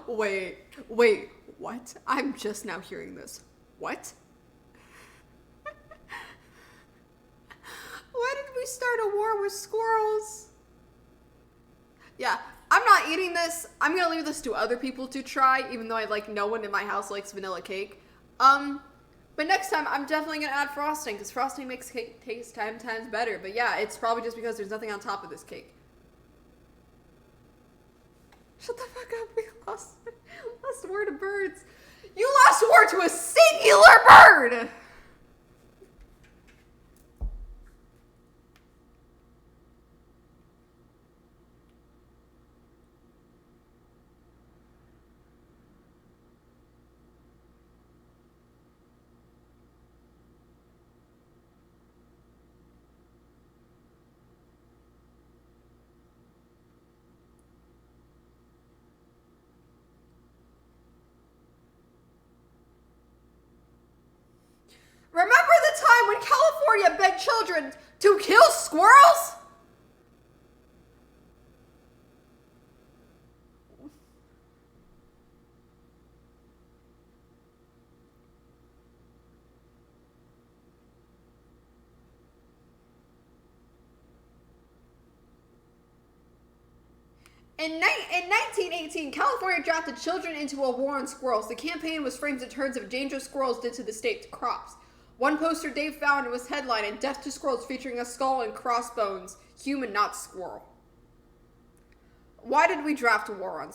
Wait, what? I'm just now hearing this. What? Why did we start a war with squirrels? Yeah, I'm not eating this. I'm gonna leave this to other people to try, even though no one in my house likes vanilla cake. But next time I'm definitely gonna add frosting, because frosting makes cake taste 10 times better. But yeah, it's probably just because there's nothing on top of this cake. Shut the fuck up, we lost war to birds. You lost war to a singular bird! Remember the time when California begged children to kill squirrels? In 1918, California drafted children into a war on squirrels. The campaign was framed in terms of dangerous squirrels did to the state's crops. One poster Dave found was headlined, "Death to Squirrels," featuring a skull and crossbones. Human, not squirrel. Why did we draft a war on...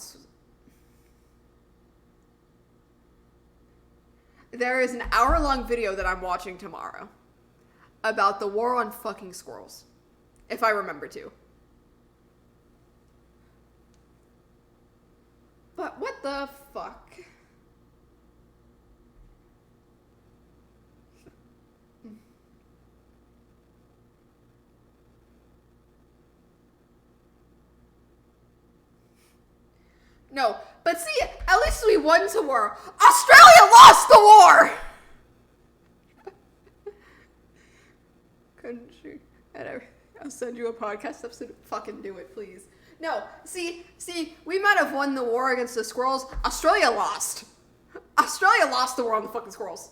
There is an hour-long video that I'm watching tomorrow about the war on fucking squirrels. If I remember to. But what the fuck? No, but see, at least we won to war. Australia lost the war! Country. I'll send you a podcast episode. Fucking do it, please. No, see, we might have won the war against the squirrels. Australia lost. Australia lost the war on the fucking squirrels.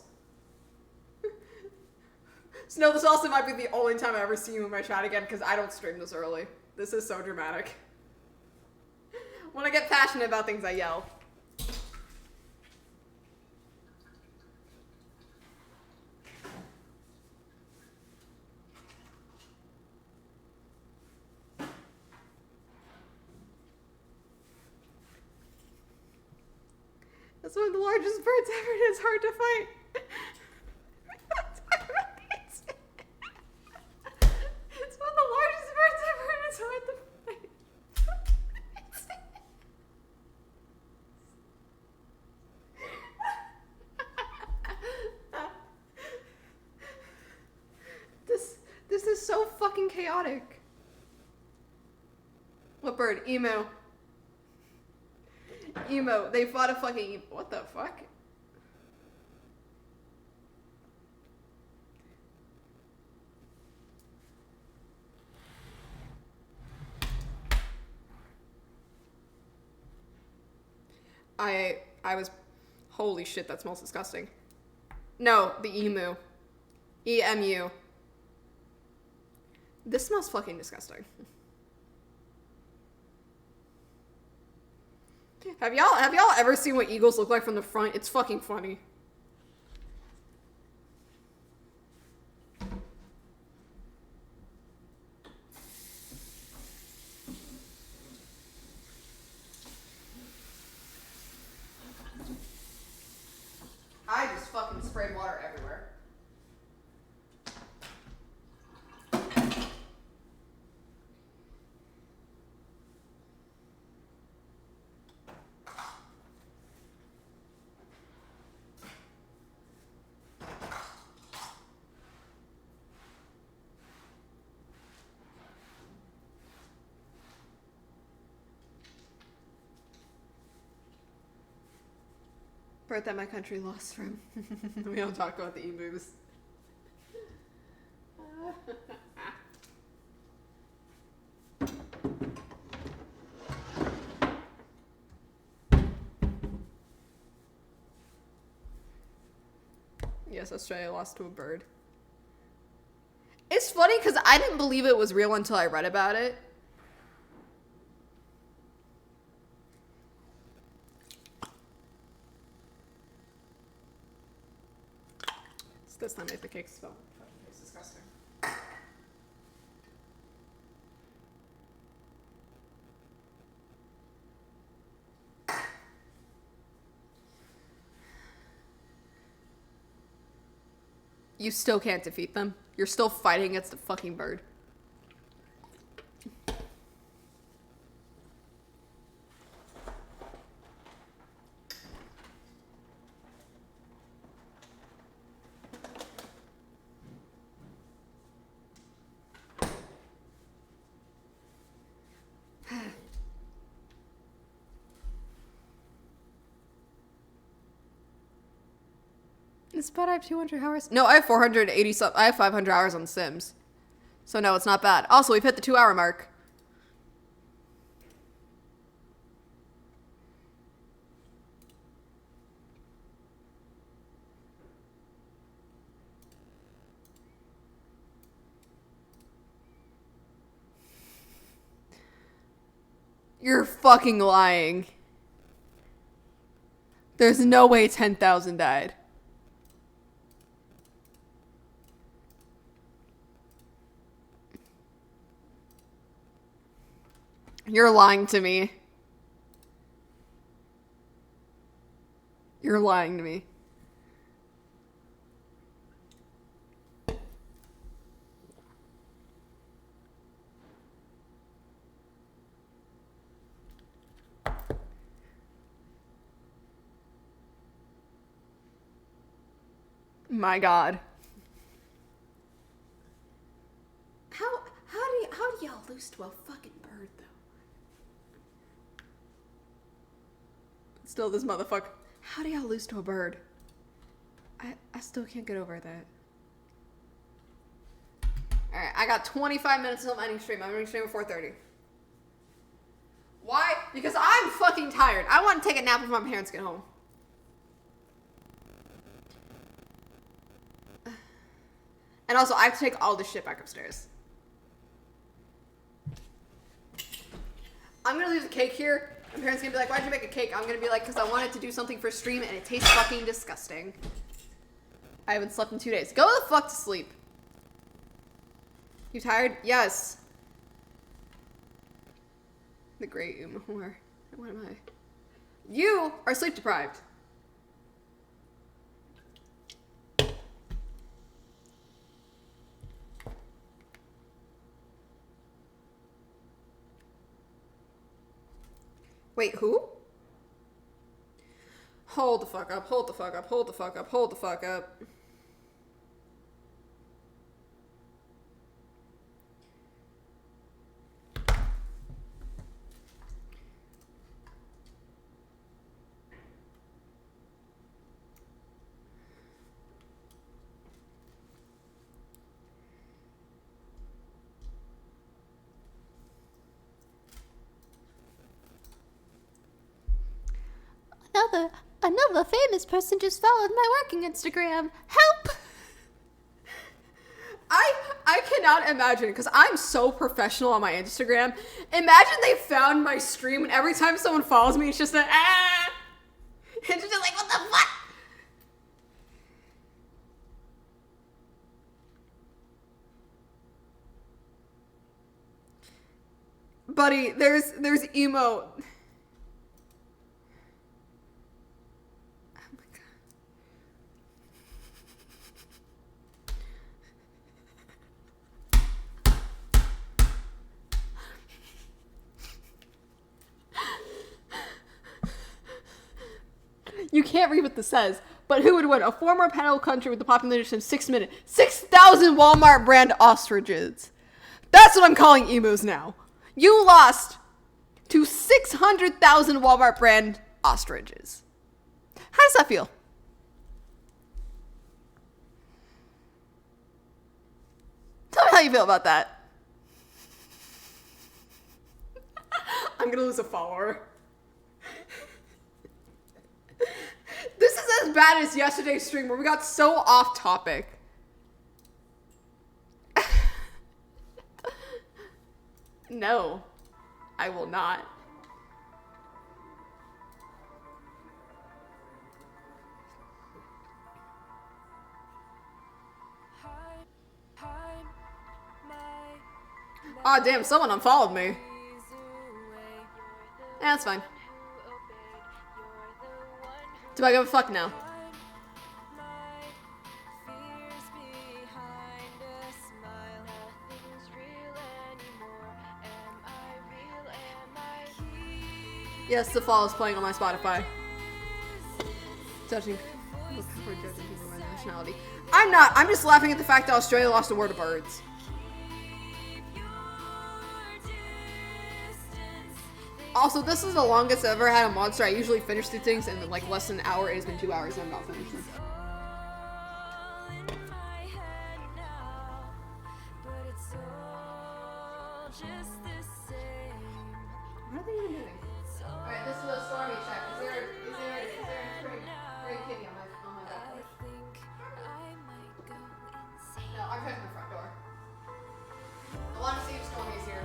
So no, this also might be the only time I ever see you in my chat again, because I don't stream this early. This is so dramatic. When I get passionate about things, I yell. That's one of the largest birds ever, and it's hard to fight. It's one of the largest birds ever, and it's hard to fight. This is so fucking chaotic. What bird? Emu. Emo. They fought a fucking... What the fuck? I was... Holy shit, that smells disgusting. No, the emu. E-M-U. This smells fucking disgusting. Have y'all ever seen what eagles look like from the front? It's fucking funny. I just fucking sprayed water everywhere. Part that my country lost from. We don't talk about the emus. Yes, Australia lost to a bird. It's funny because I didn't believe it was real until I read about it. This time made the cake smell. It's disgusting. You still can't defeat them. You're still fighting against a fucking bird. It's bad I have 200 hours. No, I have 480 some. I have 500 hours on Sims. So no, it's not bad. Also, we've hit the 2-hour mark. You're fucking lying. There's no way 10,000 died. You're lying to me. You're lying to me. My God. How do y'all lose to a fucking bird though? Still this motherfucker. How do y'all lose to a bird? I still can't get over that. Alright, I got 25 minutes until I'm ending stream. I'm ending stream at 4:30. Why? Because I'm fucking tired. I want to take a nap before my parents get home. And also, I have to take all this shit back upstairs. I'm gonna leave the cake here. My parents are gonna be like, why'd you make a cake? I'm gonna be like, because I wanted to do something for stream and it tastes fucking disgusting. I haven't slept in 2 days. Go the fuck to sleep. You tired? Yes. The great Umahor. What am I? You are sleep deprived. Wait, who? Hold the fuck up, hold the fuck up, hold the fuck up, hold the fuck up. Another famous person just followed my working Instagram. Help! I cannot imagine, because I'm so professional on my Instagram. Imagine they found my stream and every time someone follows me, it's just a ah! It's just like, what the fuck? Buddy, there's emo. You can't read what this says, but who would win? A former panel country with the population of 6 million. 6,000 Walmart brand ostriches. That's what I'm calling emus now. You lost to 600,000 Walmart brand ostriches. How does that feel? Tell me how you feel about that. I'm gonna lose a follower. This is as bad as yesterday's stream where we got so off topic. No, I will not. Aw, oh, damn, someone unfollowed me. Yeah, that's fine. Do I give a fuck now? Yes, the fall is playing on my Spotify. Judging people by nationality. I'm not. I'm just laughing at the fact that Australia lost a war to birds. Also, this is the longest I've ever had a monster. I usually finish these things in like less than an hour. It has been 2 hours and I'm not finished them. What are they even doing? Alright, this is a stormy check. Is there a stray kitty on my back porch? No, I'm checking the front door. I want to see if Stormy is here.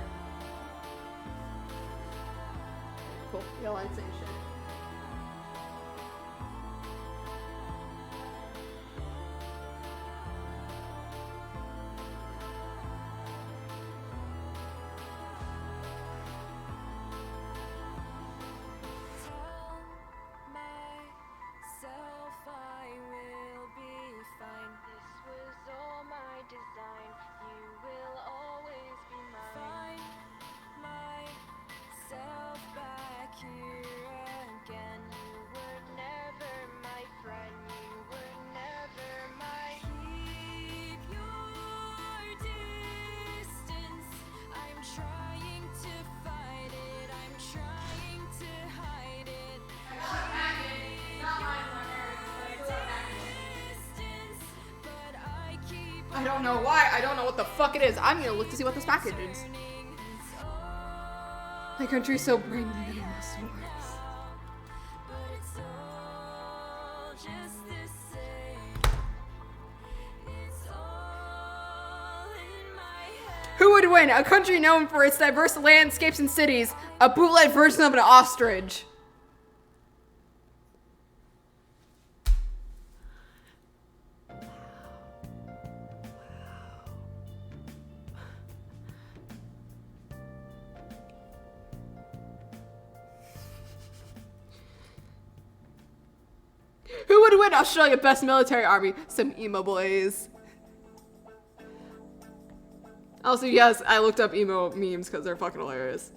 Yo, I'd say shit. Myself, I will be fine. This was all my design. You will always be mine. Find myself back here again. You were never my friend. You were never my. Keep your distance. I'm trying to fight it. I'm trying to hide it. I don't know why. I don't know what the fuck it is. I'm gonna look to see what this package is. My country's so brain dead it almost works. Who would win? A country known for its diverse landscapes and cities, a bootleg version of an ostrich. Who would win? Australia best military army. Some emo boys. Also, yes, I looked up emo memes because they're fucking hilarious.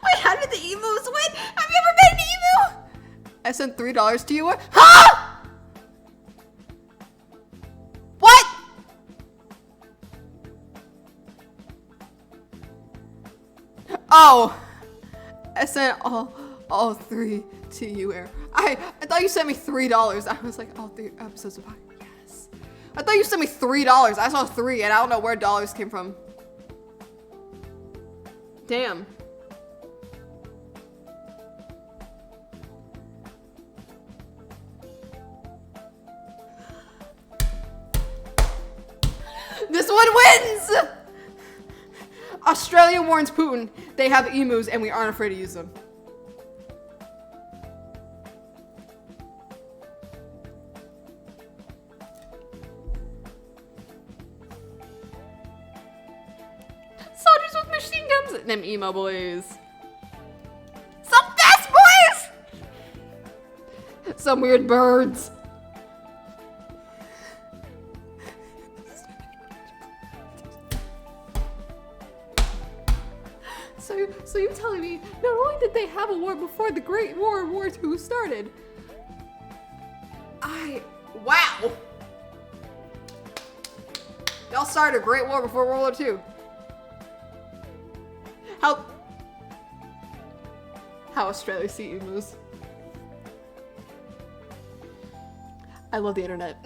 Wait, how did the emos win? Have you ever been an emo? I sent $3 to you. Huh? What? Oh, I sent all three to you, Air. I thought you sent me $3. I was like, all 3 episodes of yes. I thought you sent me $3. I saw 3, and I don't know where dollars came from. Damn. This one wins! Australia warns Putin they have emus and we aren't afraid to use them. Soldiers with machine guns. Them emo boys. Some fast boys! Some weird birds. So you're telling me not only did they have a war before the Great War, War II started? Wow! Y'all started a Great War before World War II. How Australia see emus. I love the internet.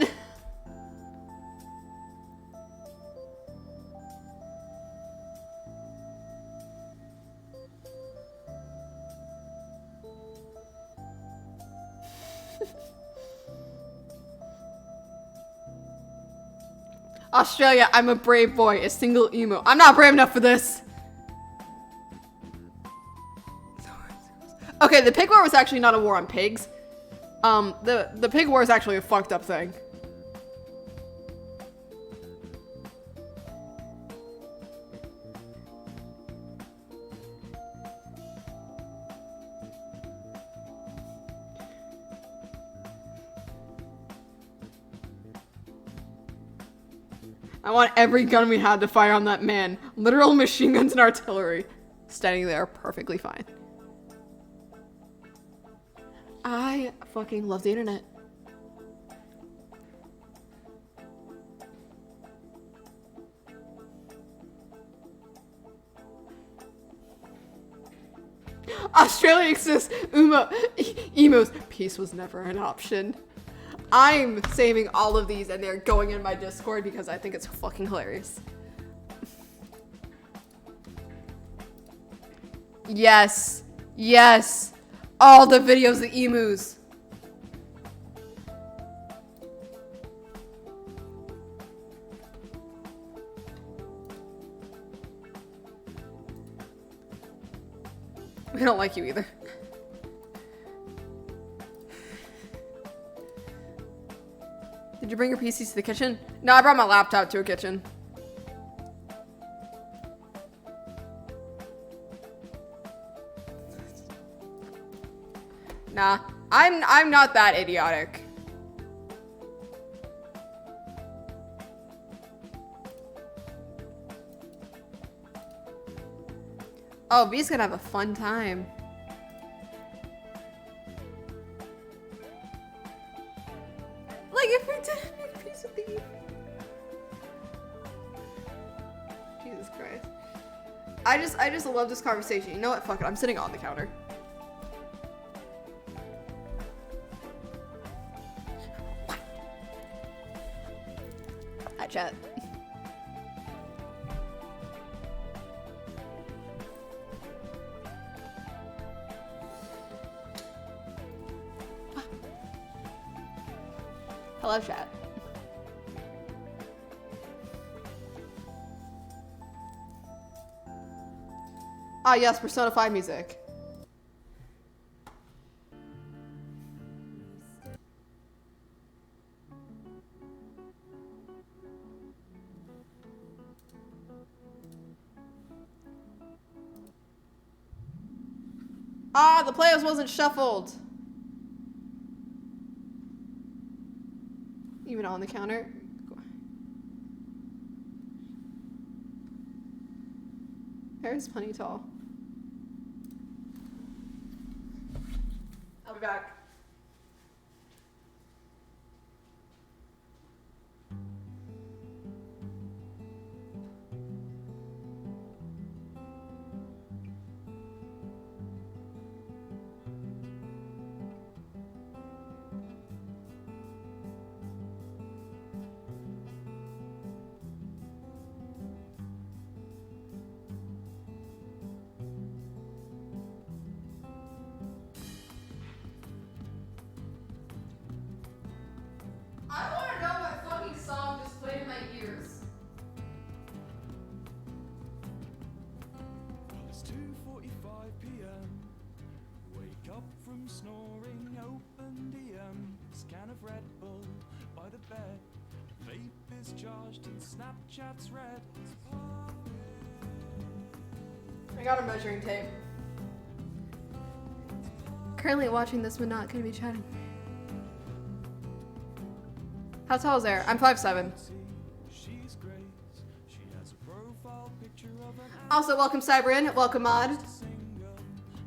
Australia, I'm a brave boy, a single emo. I'm not brave enough for this. Okay, the pig war was actually not a war on pigs. The pig war is actually a fucked up thing. I want every gun we had to fire on that man. Literal machine guns and artillery. Standing there perfectly fine. I fucking love the internet. Australia exists. Emos. Peace was never an option. I'm saving all of these and they're going in my Discord because I think it's fucking hilarious. Yes. Yes. All the videos of emus. We don't like you either. Did you bring your PCs to the kitchen? No, I brought my laptop to a kitchen. Nah, I'm not that idiotic. Oh, V's gonna have a fun time. Like if we didn't make peace with Eve. Jesus Christ. I just love this conversation. You know what? Fuck it. I'm sitting on the counter. Hi, chat. Hello, chat. Ah, yes, Persona 5 music. Ah, the playlist wasn't shuffled. Even on the counter. There's plenty tall. I'll be back. I want to know what fucking song just played in my ears. It's 2:45 p.m. Wake up from snoring, open DM. Scan of Red Bull by the bed. Vape is charged and Snapchat's red. I got a measuring tape. Currently watching this, but not gonna be chatting. How tall is there? I'm 5'7". She's great. She has a profile picture of an Also, welcome Cybrin. Welcome Mod. single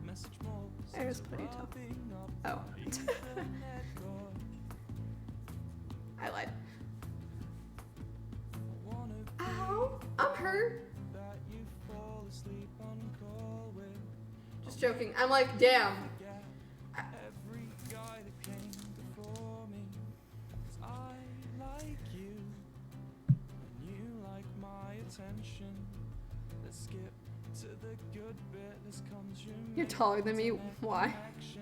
message more. There's pretty tall. Oh. I lied. Ow. I'm hurt. That you fall asleep on call with. Just joking. I'm like, damn. Every guy that came before me. 'Cause I like you, and you like my attention. Let's skip to the good bit. Let's consume. You're taller than me. Why? action.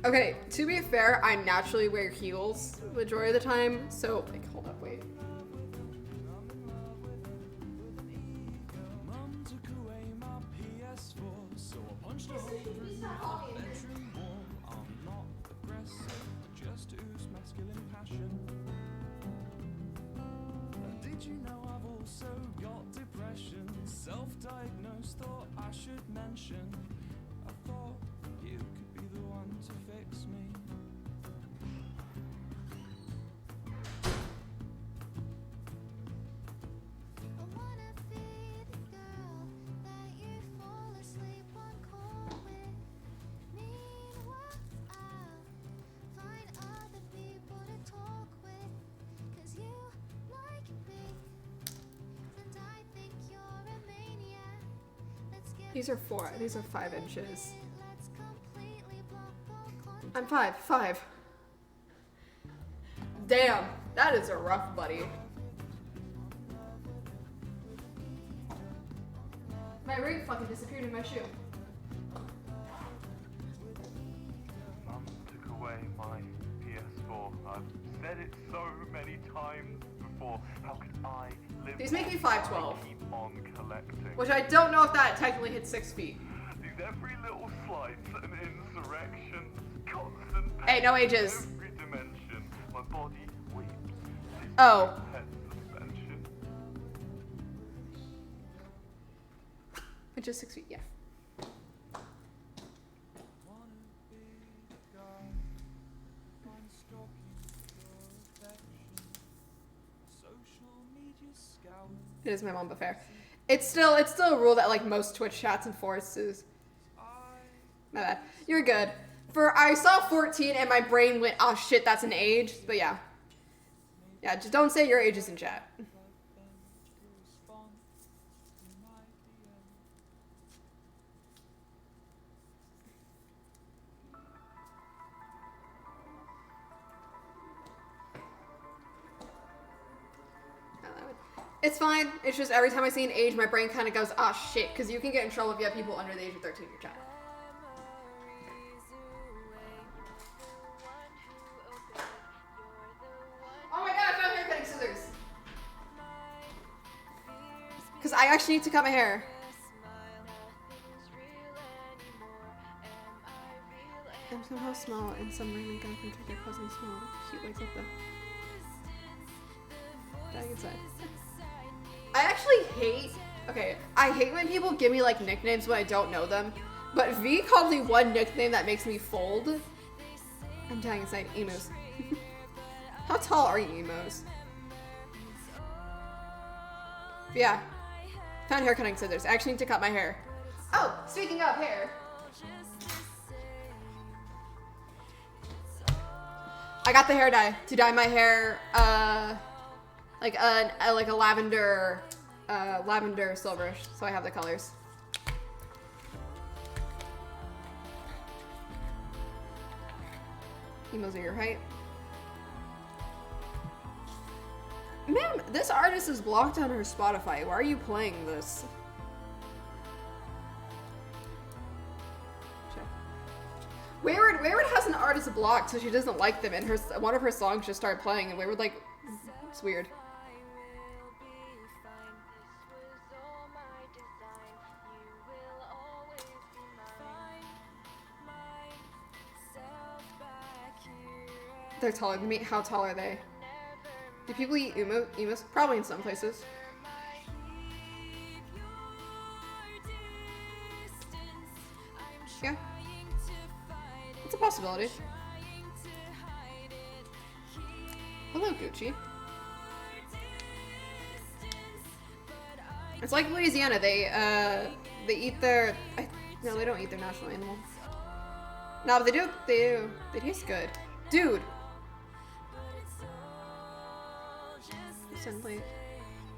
Okay, to be fair, I naturally wear heels majority of the time. So, like, hold up, wait. Mum took away my PS4, so I punched a hole through my bedroom wall. I'm not aggressive, just ooze masculine passion. Did you know I've also got depression? Self-diagnosed, thought I should mention. I thought you could be the one to fix me. I wanna be the girl that you fall asleep on call with. Meanwhile, I'll find other people to talk with. 'Cause you like me, and I think you're a maniac. Let's get These are 4. These are 5 inches. let's completely block all contact. I'm 5'5". Damn, that is a rough buddy. My ring fucking disappeared in my shoe. Mum took away my PS4. I've said it so many times before. How could I live? These make me 5'12", Keep on collecting. which I don't know if that technically hits 6 feet. These every little slight's an insurrection. Constant Hey, no pain in ages. every dimension. My body weeps. This Oh. head suspension. Which is 6 feet, yeah. Wanna be the guy, I'm stalking your affection. Social media scout. It is my mom, but fair. It's still a rule that like most Twitch chats enforces. My bad. You're good. I saw 14 and my brain went, oh shit, that's an age. But yeah. Yeah, just don't say your age is in chat. Respond to my DM. It's fine. It's just every time I see an age, my brain kind of goes, ah shit, because you can get in trouble if you have people under the age of 13 in your chat. Oh my god, I found hair cutting scissors. Because I actually need to cut my hair. I'm somehow small, and some random guy can take their cousin small. Cute like that. Dying inside. I actually hate. Okay, I hate when people give me like nicknames when I don't know them. But V called me one nickname that makes me fold. I'm dying inside. Emos. How tall are you, emos? Yeah. Found hair cutting scissors. I actually need to cut my hair. Oh, speaking of hair. I got the hair dye to dye my hair like a lavender silverish, so I have the colors. Emos are your height. Ma'am, this artist is blocked on her Spotify. Why are you playing this? Check. Wayward has an artist blocked, so she doesn't like them, and one of her songs just started playing, and Wayward like, it's weird. They're taller than me. How tall are they? Do people eat emos? Probably in some places. Yeah. It's a possibility. Hello, Gucci. It's like Louisiana. They eat their... no, they don't eat their national animal. No, but they do. They do. They taste good. Dude! Plate.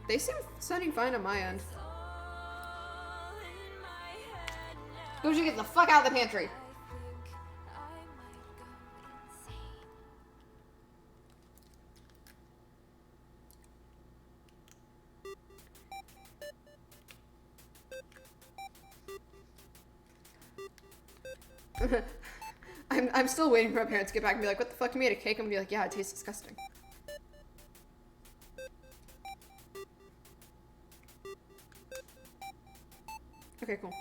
They seem sounding fine on my end. Gucci, get the fuck out of the pantry. I'm still waiting for my parents to get back and be like, what the fuck, you made a cake? I'm gonna be like, yeah, it tastes disgusting. Okay, cool.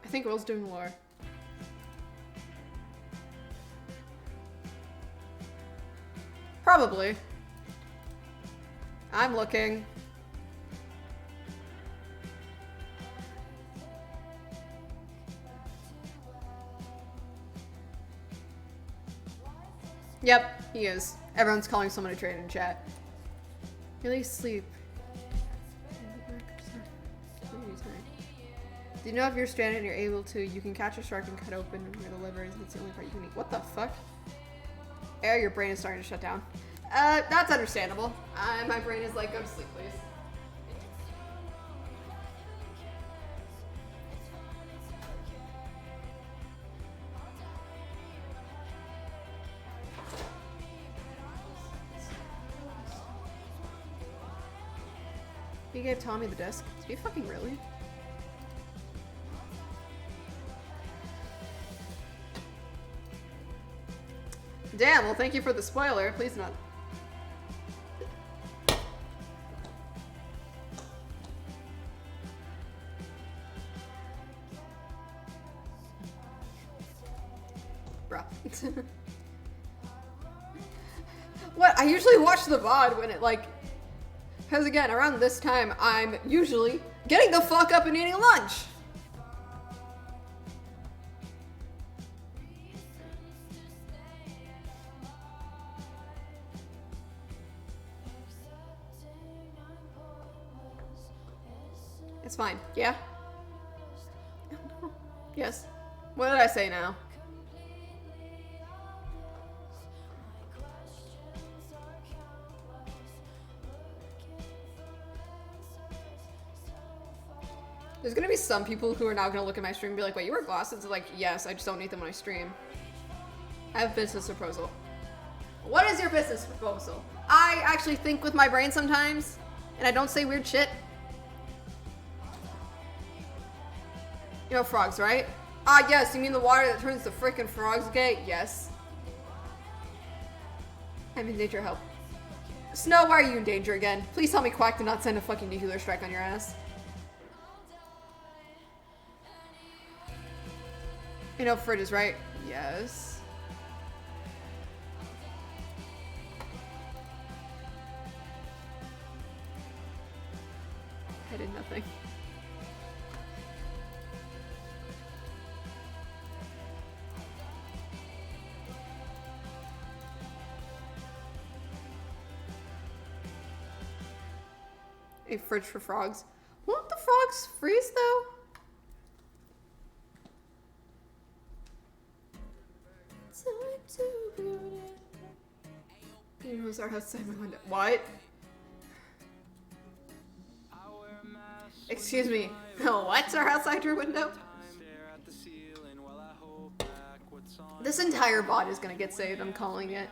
I think Will's doing lore. Probably. I'm looking. Yep, he is. Everyone's calling someone to trade in chat. Really sleep. Do you know if you're stranded and you're able to, you can catch a shark and cut open your livers, and it's the only part you can eat. What the fuck? Air, your brain is starting to shut down. That's understandable. My brain is like, go to sleep, please. You gave Tommy the disc. Do you fucking really? Damn, well thank you for the spoiler. Please not. Bruh. What? I usually watch the VOD when it like... Because again, around this time, I'm usually getting the fuck up and eating lunch. It's fine. Yeah? Yes. What did I say now? There's gonna be some people who are now gonna look at my stream and be like, wait, you wear glasses? Like, yes, I just don't need them when I stream. I have a business proposal. What is your business proposal? I actually think with my brain sometimes, and I don't say weird shit. You know frogs, right? Ah, yes, you mean the water that turns the frickin' frogs gay? Yes. I'm in danger, help. Snow, why are you in danger again? Please tell me Quack did not send a fucking nuclear strike on your ass. You know Fridge is right. Yes. I did nothing. A fridge for frogs. Won't the frogs freeze though? Animals are outside my window. What? Excuse me. What are outside your window? This entire bot is gonna get saved, I'm calling it.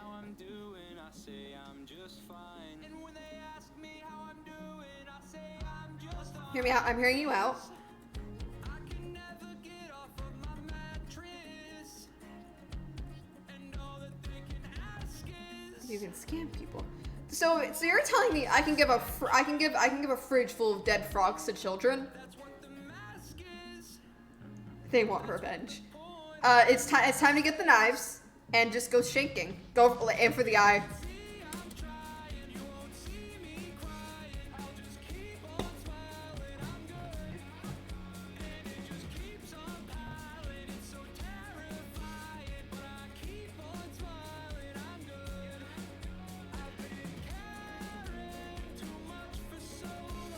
Hear me out, I'm hearing you out. You can scam people. So you're telling me I can give a fridge full of dead frogs to children? They want revenge. It's time to get the knives and just go shanking. Go aim for the eye.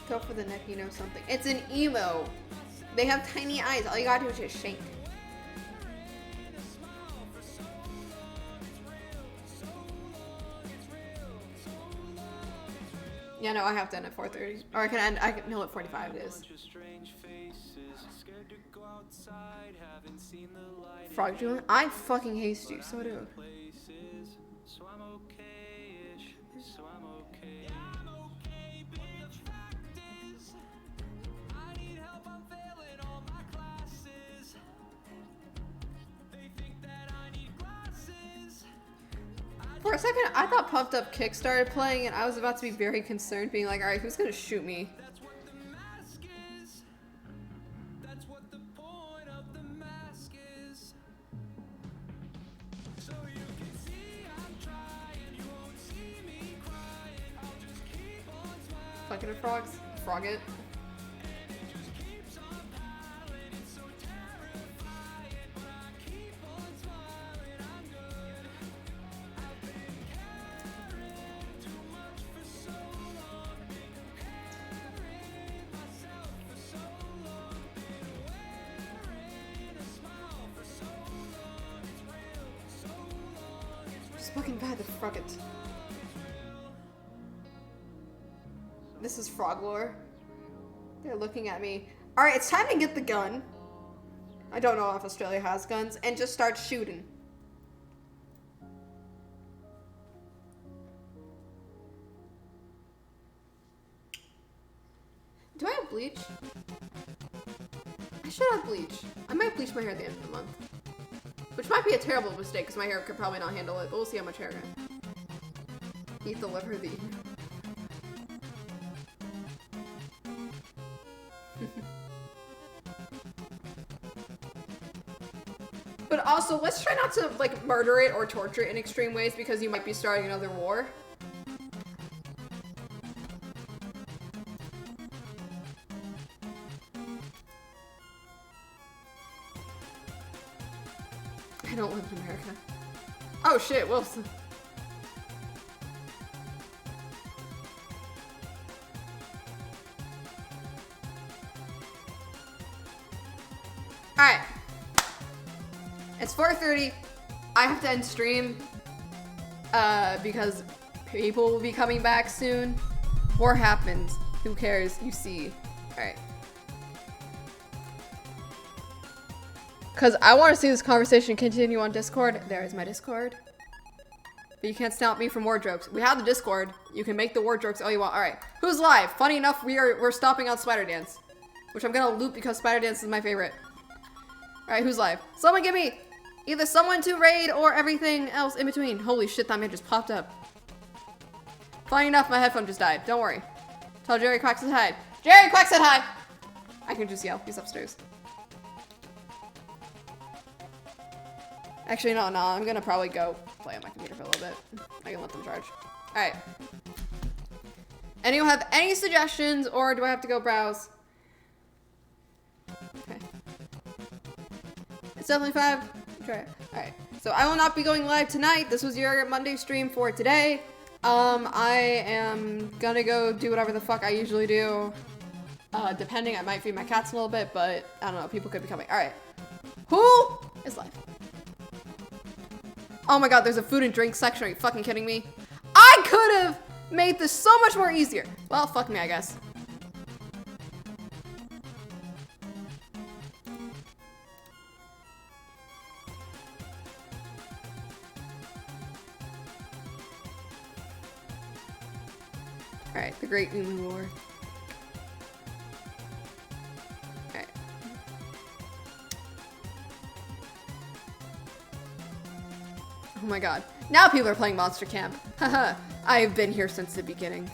Go for the neck, you know something. It's an emo. They have tiny eyes. All you gotta do is just shake. Yeah, no, I have to end at 4:30. Or I can no, at 45 it is. Frog Julian? I fucking hate you, so do. For a second, I thought Pumped Up Kick started playing, and I was about to be very concerned, being like, alright, who's gonna shoot me? Fucking frogs? Frog it. fucking bad, the fuck it. This is frog lore. They're looking at me. Alright, it's time to get the gun. I don't know if Australia has guns, and just start shooting. Do I have bleach? I should have bleach. I might bleach my hair at the end of the month. Which might be a terrible mistake, because my hair could probably not handle it, but we'll see how much hair I have. Eat the liver, the... But also, let's try not to, like, murder it or torture it in extreme ways, because you might be starting another war. I don't live in America. Oh shit, whoops. Alright. It's 4:30. I have to end stream. Because people will be coming back soon. War happens. Who cares? You see. Alright. Because I want to see this conversation continue on Discord. There is my Discord. But you can't stop me from war jokes. We have the Discord. You can make the war jokes all you want. Alright. Who's live? Funny enough, we're stopping on Spider Dance. Which I'm gonna loop because Spider Dance is my favorite. Alright, who's live? Someone give me either someone to raid or everything else in between. Holy shit, that man just popped up. Funny enough, my headphone just died. Don't worry. Tell Jerry Quack said hi. Jerry Quack said hi! I can just yell. He's upstairs. Actually, no, I'm gonna probably go play on my computer for a little bit. I can let them charge. Alright. Anyone have any suggestions, or do I have to go browse? Okay. It's definitely 5. Try it. Alright. So I will not be going live tonight. This was your Monday stream for today. I am gonna go do whatever the fuck I usually do. Depending, I might feed my cats a little bit, but I don't know, people could be coming. Alright. Who is live? Oh my god, there's a food and drink section. Are you fucking kidding me? I could have made this so much more easier. Well, fuck me, I guess. Alright, the Great Umu War. Alright. Oh my god. Now people are playing Monster Camp. Haha. I have been here since the beginning.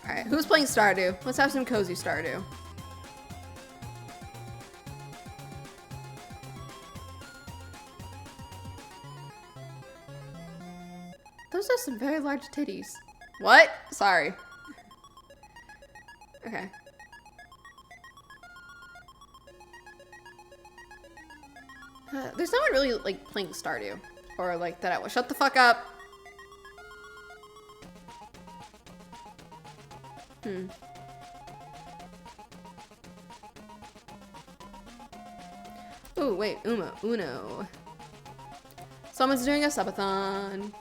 Alright, who's playing Stardew? Let's have some cozy Stardew. Those are some very large titties. What? Sorry. Okay. There's no one really, like, playing Stardew. Or, like, that I will. Shut the fuck up. Ooh, wait. Uno. Someone's doing a subathon.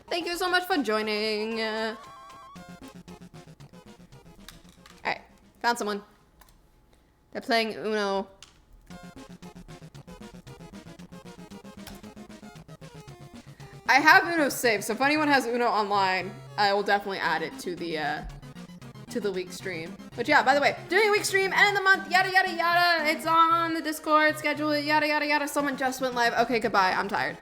Thank you so much for joining. Alright. Found someone. They're playing Uno. I have Uno saved, so if anyone has Uno online, I will definitely add it to the week stream. But yeah, by the way, doing a week stream, end of the month, yada yada yada. It's on the Discord, schedule it, yada yada yada. Someone just went live. Okay, goodbye. I'm tired.